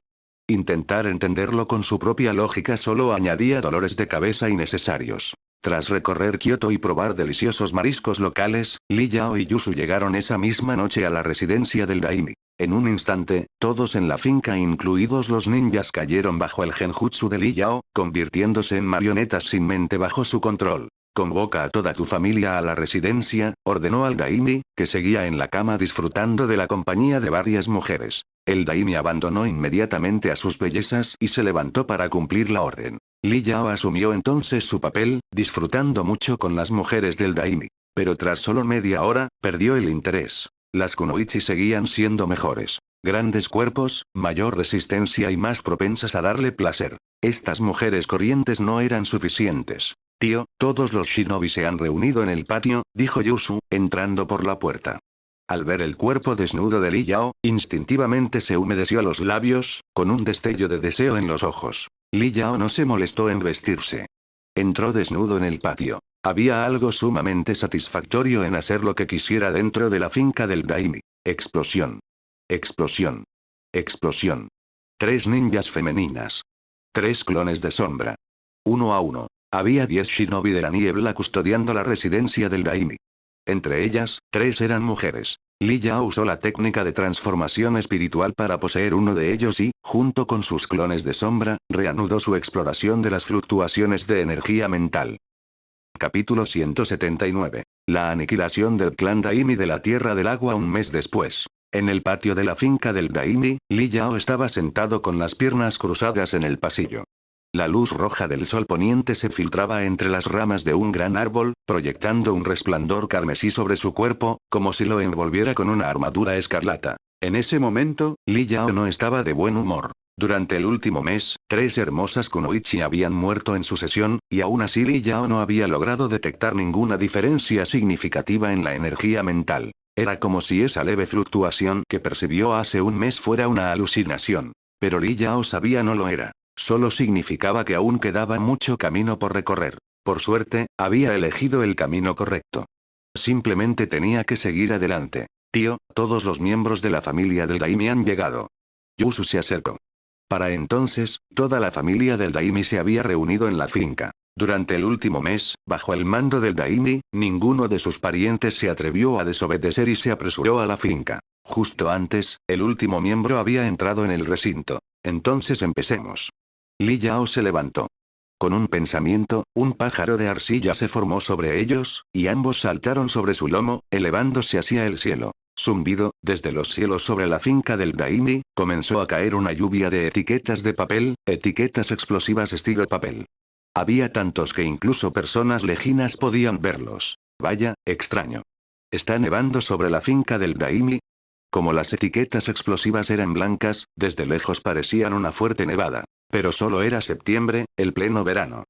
Intentar entenderlo con su propia lógica solo añadía dolores de cabeza innecesarios. Tras recorrer Kioto y probar deliciosos mariscos locales, Li Yao y Yusu llegaron esa misma noche a la residencia del daimi. En un instante, todos en la finca incluidos los ninjas cayeron bajo el genjutsu de Li Yao, convirtiéndose en marionetas sin mente bajo su control. Convoca a toda tu familia a la residencia, ordenó al daimi, que seguía en la cama disfrutando de la compañía de varias mujeres. El daimi abandonó inmediatamente a sus bellezas y se levantó para cumplir la orden. Li Yao asumió entonces su papel, disfrutando mucho con las mujeres del daimi. Pero tras solo media hora, perdió el interés. Las kunoichi seguían siendo mejores. Grandes cuerpos, mayor resistencia y más propensas a darle placer. Estas mujeres corrientes no eran suficientes. Tío, todos los shinobi se han reunido en el patio, dijo Yusu, entrando por la puerta. Al ver el cuerpo desnudo de Li Yao, instintivamente se humedeció los labios, con un destello de deseo en los ojos. Li Yao no se molestó en vestirse. Entró desnudo en el patio. Había algo sumamente satisfactorio en hacer lo que quisiera dentro de la finca del daimi. Explosión. Explosión. Explosión. 3 ninjas femeninas. 3 clones de sombra. 1 a 1. Había 10 shinobi de la niebla custodiando la residencia del daimi. Entre ellas, 3 eran mujeres. Li Yao usó la técnica de transformación espiritual para poseer uno de ellos y, junto con sus clones de sombra, reanudó su exploración de las fluctuaciones de energía mental. Capítulo 179. La aniquilación del clan Daimi de la Tierra del Agua un mes después. En el patio de la finca del daimi, Li Yao estaba sentado con las piernas cruzadas en el pasillo. La luz roja del sol poniente se filtraba entre las ramas de un gran árbol, proyectando un resplandor carmesí sobre su cuerpo, como si lo envolviera con una armadura escarlata. En ese momento, Li Yao no estaba de buen humor. Durante el último mes, 3 hermosas kunoichi habían muerto en sucesión, y aún así Li Yao no había logrado detectar ninguna diferencia significativa en la energía mental. Era como si esa leve fluctuación que percibió hace un mes fuera una alucinación. Pero Li Yao sabía no lo era. Solo significaba que aún quedaba mucho camino por recorrer. Por suerte, había elegido el camino correcto. Simplemente tenía que seguir adelante. Tío, todos los miembros de la familia del daimi han llegado. Yusu se acercó. Para entonces, toda la familia del daimi se había reunido en la finca. Durante el último mes, bajo el mando del daimi, ninguno de sus parientes se atrevió a desobedecer y se apresuró a la finca. Justo antes, el último miembro había entrado en el recinto. Entonces empecemos. Li Yao se levantó. Con un pensamiento, un pájaro de arcilla se formó sobre ellos, y ambos saltaron sobre su lomo, elevándose hacia el cielo. Zumbido, desde los cielos sobre la finca del daimi, comenzó a caer una lluvia de etiquetas de papel, etiquetas explosivas estilo papel. Había tantos que incluso personas lejanas podían verlos. Vaya, extraño. ¿Está nevando sobre la finca del daimi? Como las etiquetas explosivas eran blancas, desde lejos parecían una fuerte nevada. Pero solo era septiembre, el pleno verano.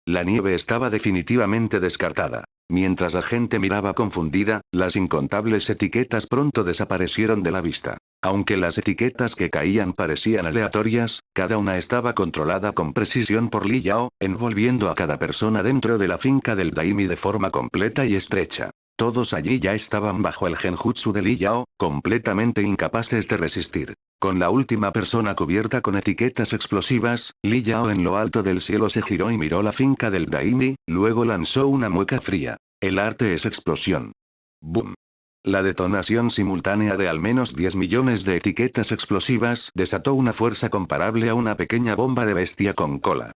La nieve estaba definitivamente descartada. Mientras la gente miraba confundida, las incontables etiquetas pronto desaparecieron de la vista. Aunque las etiquetas que caían parecían aleatorias, cada una estaba controlada con precisión por Li Yao, envolviendo a cada persona dentro de la finca del daimi de forma completa y estrecha. Todos allí ya estaban bajo el genjutsu de Li Yao, completamente incapaces de resistir. Con la última persona cubierta con etiquetas explosivas, Li Yao en lo alto del cielo se giró y miró la finca del daimi, luego lanzó una mueca fría. El arte es explosión. ¡Boom! La detonación simultánea de al menos 10 millones de etiquetas explosivas desató una fuerza comparable a una pequeña bomba de bestia con cola.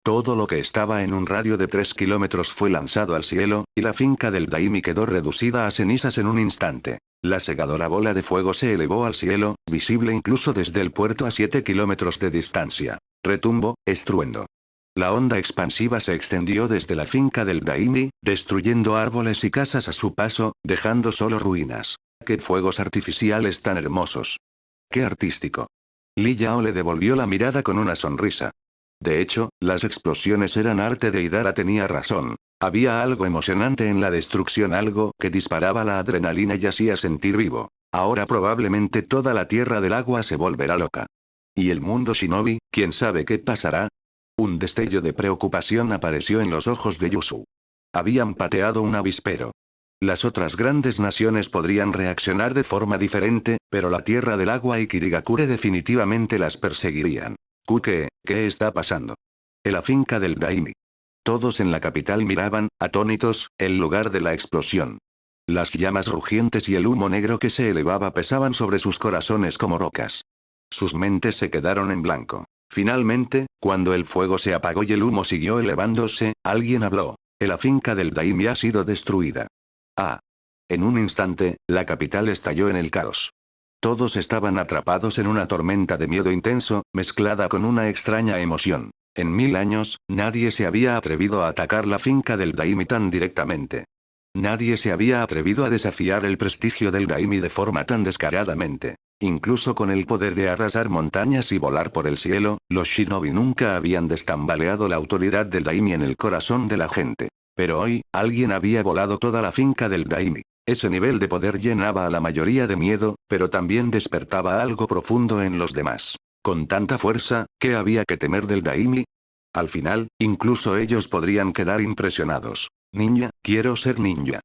Todo lo que estaba en un radio de 3 kilómetros fue lanzado al cielo, y la finca del Daimi quedó reducida a cenizas en un instante. La segadora bola de fuego se elevó al cielo, visible incluso desde el puerto a 7 kilómetros de distancia. Retumbo, estruendo. La onda expansiva se extendió desde la finca del Daimi, destruyendo árboles y casas a su paso, dejando solo ruinas. ¡Qué fuegos artificiales tan hermosos! ¡Qué artístico! Li Yao le devolvió la mirada con una sonrisa. De hecho, las explosiones eran arte de Idara tenía razón. Había algo emocionante en la destrucción, algo que disparaba la adrenalina y hacía sentir vivo. Ahora probablemente toda la Tierra del Agua se volverá loca. ¿Y el mundo shinobi, quién sabe qué pasará? Un destello de preocupación apareció en los ojos de Yusu. Habían pateado un avispero. Las otras grandes naciones podrían reaccionar de forma diferente, pero la Tierra del Agua y Kirigakure definitivamente las perseguirían. ¿Qué está pasando? En la finca del Daimi. Todos en la capital miraban, atónitos, el lugar de la explosión. Las llamas rugientes y el humo negro que se elevaba pesaban sobre sus corazones como rocas. Sus mentes se quedaron en blanco. Finalmente, cuando el fuego se apagó y el humo siguió elevándose, alguien habló. La finca del Daimi ha sido destruida. Ah. En un instante, la capital estalló en el caos. Todos estaban atrapados en una tormenta de miedo intenso, mezclada con una extraña emoción. En 1000 años, nadie se había atrevido a atacar la finca del Daimi tan directamente. Nadie se había atrevido a desafiar el prestigio del Daimi de forma tan descaradamente. Incluso con el poder de arrasar montañas y volar por el cielo, los shinobi nunca habían destambaleado la autoridad del Daimi en el corazón de la gente. Pero hoy, alguien había volado toda la finca del Daimi. Ese nivel de poder llenaba a la mayoría de miedo, pero también despertaba algo profundo en los demás. Con tanta fuerza, ¿qué había que temer del Daimi? Al final, incluso ellos podrían quedar impresionados. Ninja, quiero ser ninja.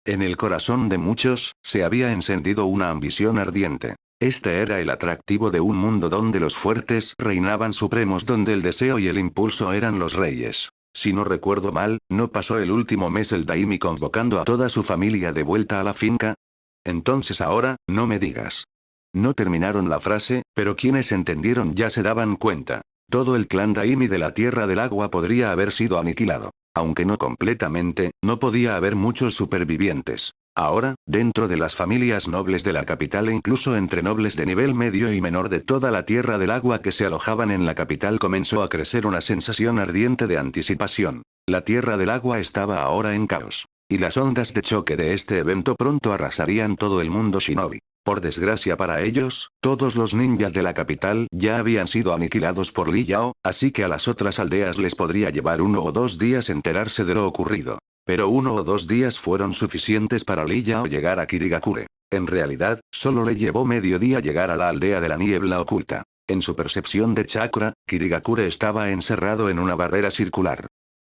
En el corazón de muchos, se había encendido una ambición ardiente. Este era el atractivo de un mundo donde los fuertes reinaban supremos, donde el deseo y el impulso eran los reyes. Si no recuerdo mal, ¿no pasó el último mes el Daimi convocando a toda su familia de vuelta a la finca? Entonces ahora, no me digas. No terminaron la frase, pero quienes entendieron ya se daban cuenta. Todo el clan Daimi de la Tierra del Agua podría haber sido aniquilado. Aunque no completamente, no podía haber muchos supervivientes. Ahora, dentro de las familias nobles de la capital e incluso entre nobles de nivel medio y menor de toda la Tierra del Agua que se alojaban en la capital, comenzó a crecer una sensación ardiente de anticipación. La Tierra del Agua estaba ahora en caos. Y las ondas de choque de este evento pronto arrasarían todo el mundo shinobi. Por desgracia para ellos, todos los ninjas de la capital ya habían sido aniquilados por Li Yao, así que a las otras aldeas les podría llevar 1 o 2 días enterarse de lo ocurrido. Pero 1 o 2 días fueron suficientes para Li Yao llegar a Kirigakure. En realidad, solo le llevó medio día llegar a la aldea de la niebla oculta. En su percepción de chakra, Kirigakure estaba encerrado en una barrera circular.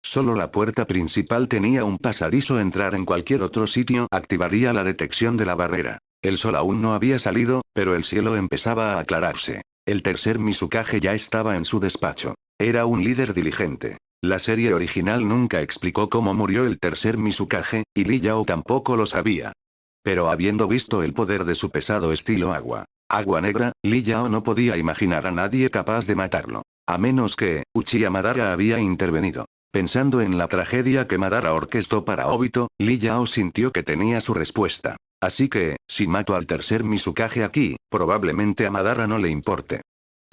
Solo la puerta principal tenía un pasadizo. Entrar en cualquier otro sitio activaría la detección de la barrera. El sol aún no había salido, pero el cielo empezaba a aclararse. El tercer Mizukage ya estaba en su despacho. Era un líder diligente. La serie original nunca explicó cómo murió el tercer Mizukage, y Li Yao tampoco lo sabía. Pero habiendo visto el poder de su pesado estilo agua negra, Li Yao no podía imaginar a nadie capaz de matarlo. A menos que, Uchiha Madara había intervenido. Pensando en la tragedia que Madara orquestó para Obito, Li Yao sintió que tenía su respuesta. Así que, si mato al tercer Mizukage aquí, probablemente a Madara no le importe.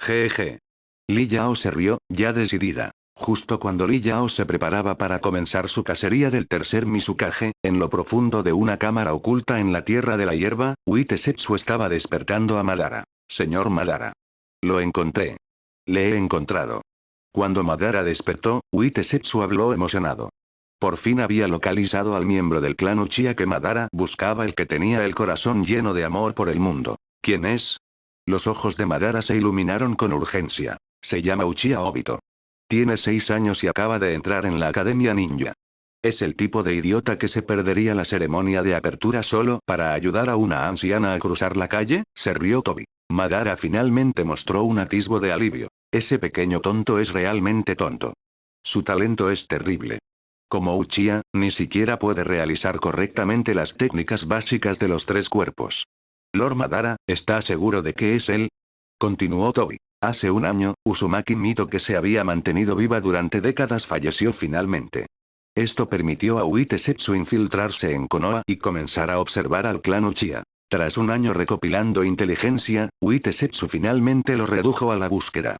Jeje. Li Yao se rió, ya decidida. Justo cuando Li Yao se preparaba para comenzar su cacería del tercer Mizukage, en lo profundo de una cámara oculta en la tierra de la hierba, Uitesetsu estaba despertando a Madara. Señor Madara. Lo encontré. Le he encontrado. Cuando Madara despertó, Uitesetsu habló emocionado. Por fin había localizado al miembro del clan Uchiha que Madara buscaba, el que tenía el corazón lleno de amor por el mundo. ¿Quién es? Los ojos de Madara se iluminaron con urgencia. Se llama Uchiha Obito. Tiene 6 años y acaba de entrar en la Academia Ninja. ¿Es el tipo de idiota que se perdería la ceremonia de apertura solo para ayudar a una anciana a cruzar la calle? Se rió Tobi. Madara finalmente mostró un atisbo de alivio. Ese pequeño tonto es realmente tonto. Su talento es terrible. Como Uchiha, ni siquiera puede realizar correctamente las técnicas básicas de los 3 cuerpos. Lord Madara, ¿está seguro de que es él? Continuó Tobi. Hace un año, Uzumaki Mito, que se había mantenido viva durante décadas, falleció finalmente. Esto permitió a Uetesetsu infiltrarse en Konoha y comenzar a observar al clan Uchiha. Tras un año recopilando inteligencia, Uetesetsu finalmente lo redujo a la búsqueda.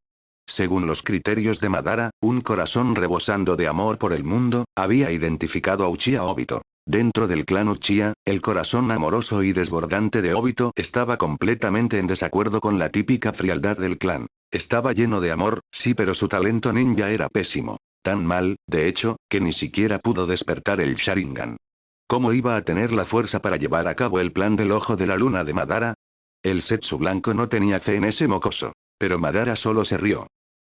Según los criterios de Madara, un corazón rebosando de amor por el mundo, había identificado a Uchiha Obito. Dentro del clan Uchiha, el corazón amoroso y desbordante de Obito estaba completamente en desacuerdo con la típica frialdad del clan. Estaba lleno de amor, sí, pero su talento ninja era pésimo. Tan mal, de hecho, que ni siquiera pudo despertar el Sharingan. ¿Cómo iba a tener la fuerza para llevar a cabo el plan del ojo de la luna de Madara? El Zetsu blanco no tenía fe en ese mocoso. Pero Madara solo se rió.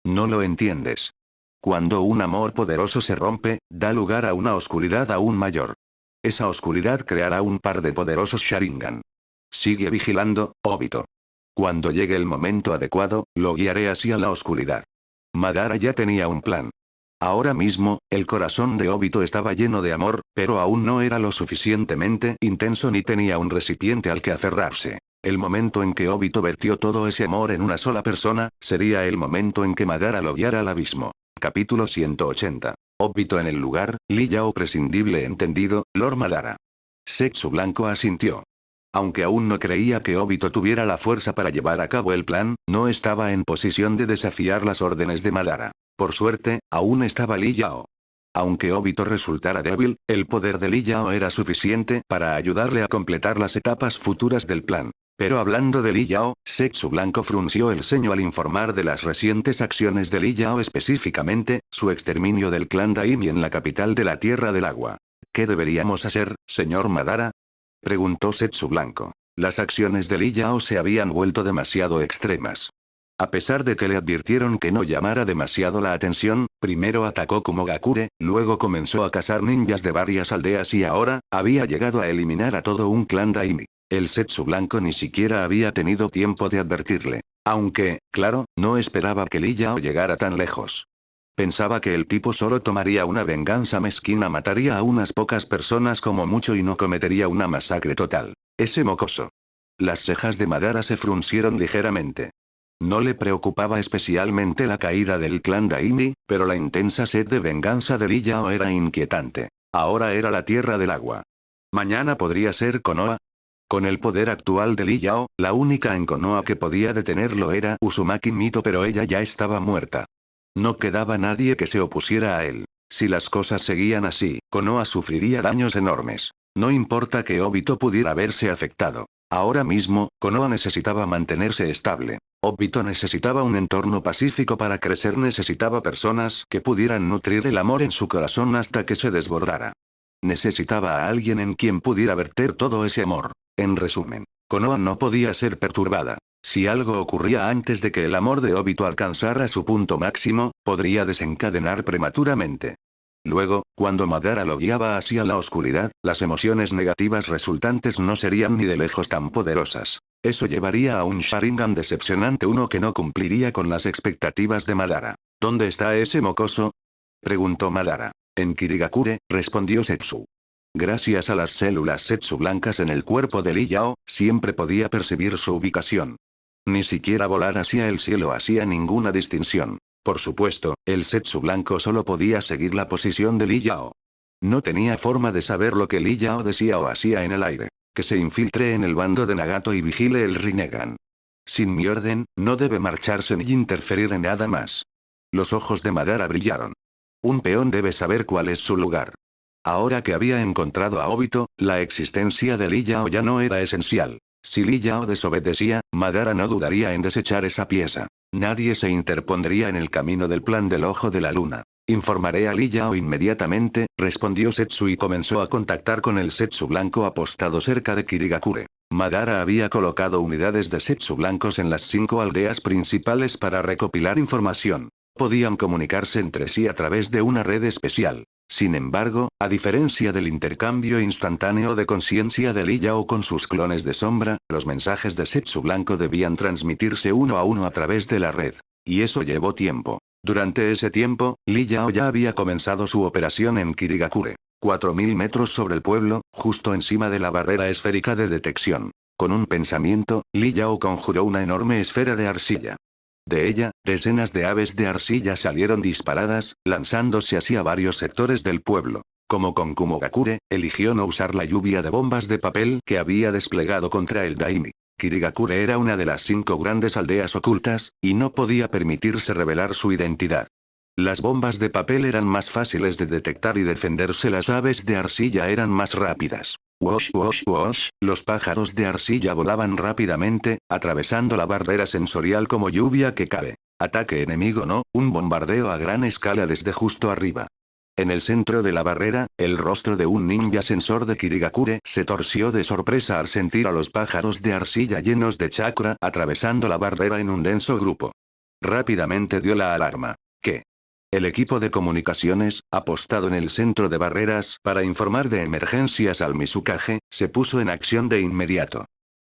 No lo entiendes. Cuando un amor poderoso se rompe, da lugar a una oscuridad aún mayor. Esa oscuridad creará un par de poderosos Sharingan. Sigue vigilando, Obito. Cuando llegue el momento adecuado, lo guiaré hacia la oscuridad. Madara ya tenía un plan. Ahora mismo, el corazón de Obito estaba lleno de amor, pero aún no era lo suficientemente intenso ni tenía un recipiente al que aferrarse. El momento en que Obito vertió todo ese amor en una sola persona, sería el momento en que Madara lo guiara al abismo. Capítulo 180. Obito en el lugar, Lee Yao prescindible. Entendido, Lord Madara. Zetsu blanco asintió. Aunque aún no creía que Obito tuviera la fuerza para llevar a cabo el plan, no estaba en posición de desafiar las órdenes de Madara. Por suerte, aún estaba Lee Yao. Aunque Obito resultara débil, el poder de Lee Yao era suficiente para ayudarle a completar las etapas futuras del plan. Pero hablando de Lee Yao, Zetsu blanco frunció el ceño al informar de las recientes acciones de Lee Yao, específicamente, su exterminio del clan Daimi en la capital de la Tierra del Agua. ¿Qué deberíamos hacer, señor Madara?, preguntó Zetsu blanco. Las acciones de Lee Yao se habían vuelto demasiado extremas. A pesar de que le advirtieron que no llamara demasiado la atención, primero atacó Kumogakure, luego comenzó a cazar ninjas de varias aldeas y ahora, había llegado a eliminar a todo un clan Daimi. El Zetsu blanco ni siquiera había tenido tiempo de advertirle. Aunque, claro, no esperaba que Lee Yao llegara tan lejos. Pensaba que el tipo solo tomaría una venganza mezquina, mataría a unas pocas personas como mucho y no cometería una masacre total. Ese mocoso. Las cejas de Madara se fruncieron ligeramente. No le preocupaba especialmente la caída del clan Daimi, pero la intensa sed de venganza de Lee Yao era inquietante. Ahora era la Tierra del Agua. Mañana podría ser Konoha. Con el poder actual de Lee Yao, la única en Konoha que podía detenerlo era Uzumaki Mito, pero ella ya estaba muerta. No quedaba nadie que se opusiera a él. Si las cosas seguían así, Konoha sufriría daños enormes. No importa que Obito pudiera verse afectado. Ahora mismo, Konoha necesitaba mantenerse estable. Obito necesitaba un entorno pacífico para crecer, necesitaba personas que pudieran nutrir el amor en su corazón hasta que se desbordara. Necesitaba a alguien en quien pudiera verter todo ese amor. En resumen, Konoha no podía ser perturbada. Si algo ocurría antes de que el amor de Obito alcanzara su punto máximo, podría desencadenar prematuramente. Luego, cuando Madara lo guiaba hacia la oscuridad, las emociones negativas resultantes no serían ni de lejos tan poderosas. Eso llevaría a un Sharingan decepcionante, uno que no cumpliría con las expectativas de Madara. ¿Dónde está ese mocoso?, preguntó Madara. En Kirigakure, respondió Zetsu. Gracias a las células Zetsu blancas en el cuerpo de Lee Yao, siempre podía percibir su ubicación. Ni siquiera volar hacia el cielo hacía ninguna distinción. Por supuesto, el Zetsu blanco solo podía seguir la posición de Lee Yao. No tenía forma de saber lo que Lee Yao decía o hacía en el aire. Que se infiltre en el bando de Nagato y vigile el Rinnegan. Sin mi orden, no debe marcharse ni interferir en nada más. Los ojos de Madara brillaron. Un peón debe saber cuál es su lugar. Ahora que había encontrado a Obito, la existencia de Lee Yao ya no era esencial. Si Lee Yao desobedecía, Madara no dudaría en desechar esa pieza. Nadie se interpondría en el camino del plan del ojo de la luna. Informaré a Lee Yao inmediatamente, respondió Zetsu y comenzó a contactar con el Zetsu blanco apostado cerca de Kirigakure. Madara había colocado unidades de Zetsu blancos en las 5 aldeas principales para recopilar información. Podían comunicarse entre sí a través de una red especial. Sin embargo, a diferencia del intercambio instantáneo de conciencia de Lee Yao con sus clones de sombra, los mensajes de Zetsu blanco debían transmitirse uno a uno a través de la red. Y eso llevó tiempo. Durante ese tiempo, Lee Yao ya había comenzado su operación en Kirigakure. 4000 metros sobre el pueblo, justo encima de la barrera esférica de detección. Con un pensamiento, Lee Yao conjuró una enorme esfera de arcilla. De ella, decenas de aves de arcilla salieron disparadas, lanzándose hacia varios sectores del pueblo. Como con Kumogakure, eligió no usar la lluvia de bombas de papel que había desplegado contra el Daimi. Kirigakure era una de las 5 grandes aldeas ocultas, y no podía permitirse revelar su identidad. Las bombas de papel eran más fáciles de detectar y defenderse, las aves de arcilla eran más rápidas. Wosh wosh wosh, los pájaros de arcilla volaban rápidamente, atravesando la barrera sensorial como lluvia que cae. Ataque enemigo no, un bombardeo a gran escala desde justo arriba. En el centro de la barrera, el rostro de un ninja sensor de Kirigakure se torció de sorpresa al sentir a los pájaros de arcilla llenos de chakra atravesando la barrera en un denso grupo. Rápidamente dio la alarma. ¿Qué? El equipo de comunicaciones, apostado en el centro de barreras para informar de emergencias al Mizukage, se puso en acción de inmediato.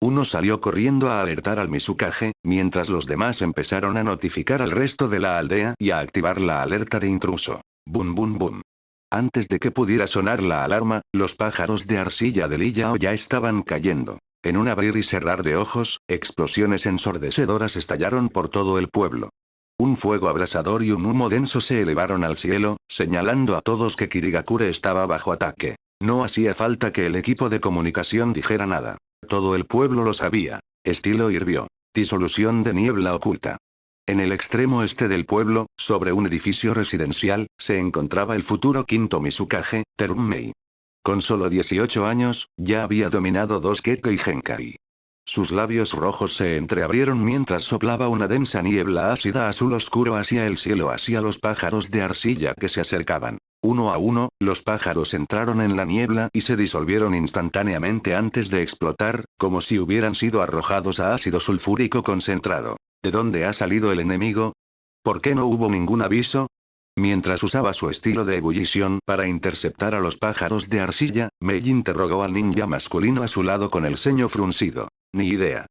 Uno salió corriendo a alertar al Mizukage, mientras los demás empezaron a notificar al resto de la aldea y a activar la alerta de intruso. Bum bum bum. Antes de que pudiera sonar la alarma, los pájaros de arcilla de Liyao ya estaban cayendo. En un abrir y cerrar de ojos, explosiones ensordecedoras estallaron por todo el pueblo. Un fuego abrasador y un humo denso se elevaron al cielo, señalando a todos que Kirigakure estaba bajo ataque. No hacía falta que el equipo de comunicación dijera nada. Todo el pueblo lo sabía. Estilo hirvió. Disolución de niebla oculta. En el extremo este del pueblo, sobre un edificio residencial, se encontraba el futuro quinto Mizukage, Terummei. Con solo 18 años, ya había dominado 2 Kekkei Genkai. Sus labios rojos se entreabrieron mientras soplaba una densa niebla ácida azul oscuro hacia el cielo, hacia los pájaros de arcilla que se acercaban. Uno a uno, los pájaros entraron en la niebla y se disolvieron instantáneamente antes de explotar, como si hubieran sido arrojados a ácido sulfúrico concentrado. ¿De dónde ha salido el enemigo? ¿Por qué no hubo ningún aviso? Mientras usaba su estilo de ebullición para interceptar a los pájaros de arcilla, Mei interrogó al ninja masculino a su lado con el ceño fruncido. Ni idea.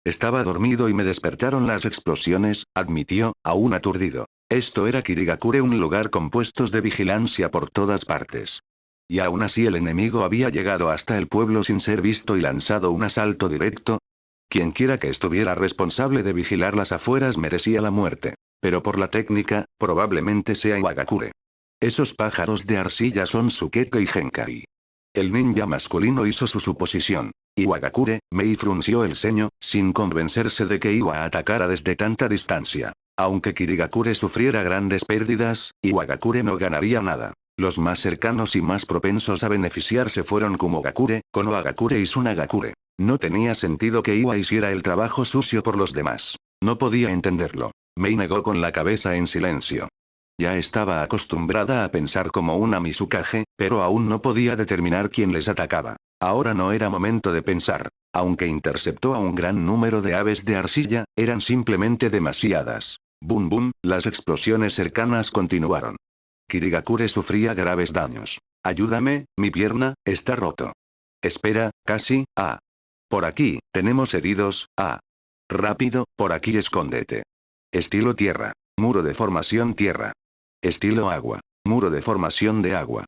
Estaba dormido y me despertaron las explosiones, admitió, aún aturdido. Esto era Kirigakure, un lugar con puestos de vigilancia por todas partes. Y aún así el enemigo había llegado hasta el pueblo sin ser visto y lanzado un asalto directo. Quienquiera que estuviera responsable de vigilar las afueras merecía la muerte. Pero por la técnica, probablemente sea Iwagakure. Esos pájaros de arcilla son su Kekkei Genkai. El ninja masculino hizo su suposición. Iwagakure, Mei frunció el ceño, sin convencerse de que iba a atacar desde tanta distancia. Aunque Kirigakure sufriera grandes pérdidas, Iwagakure no ganaría nada. Los más cercanos y más propensos a beneficiarse fueron Kumogakure, Konohagakure y Tsunagakure. No tenía sentido que Iwa hiciera el trabajo sucio por los demás. No podía entenderlo. Mei negó con la cabeza en silencio. Ya estaba acostumbrada a pensar como una Mizukage, pero aún no podía determinar quién les atacaba. Ahora no era momento de pensar. Aunque interceptó a un gran número de aves de arcilla, eran simplemente demasiadas. Bum bum, las explosiones cercanas continuaron. Kirigakure sufría graves daños. Ayúdame, mi pierna, está roto. Espera, casi, ah. Por aquí, tenemos heridos, ah. Rápido, por aquí escóndete. Estilo tierra. Muro de formación tierra. Estilo agua. Muro de formación de agua.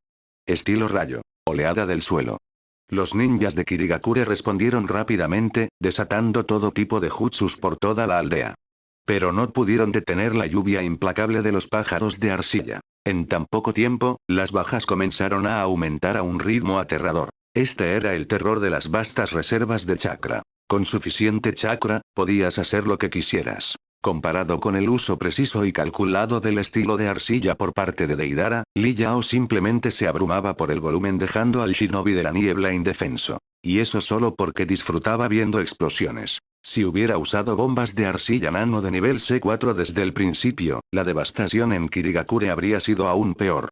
Estilo rayo. Oleada del suelo. Los ninjas de Kirigakure respondieron rápidamente, desatando todo tipo de jutsus por toda la aldea. Pero no pudieron detener la lluvia implacable de los pájaros de arcilla. En tan poco tiempo, las bajas comenzaron a aumentar a un ritmo aterrador. Este era el terror de las vastas reservas de chakra. Con suficiente chakra, podías hacer lo que quisieras. Comparado con el uso preciso y calculado del estilo de arcilla por parte de Deidara, Li Yao simplemente se abrumaba por el volumen, dejando al shinobi de la niebla indefenso. Y eso solo porque disfrutaba viendo explosiones. Si hubiera usado bombas de arcilla nano de nivel C4 desde el principio, la devastación en Kirigakure habría sido aún peor.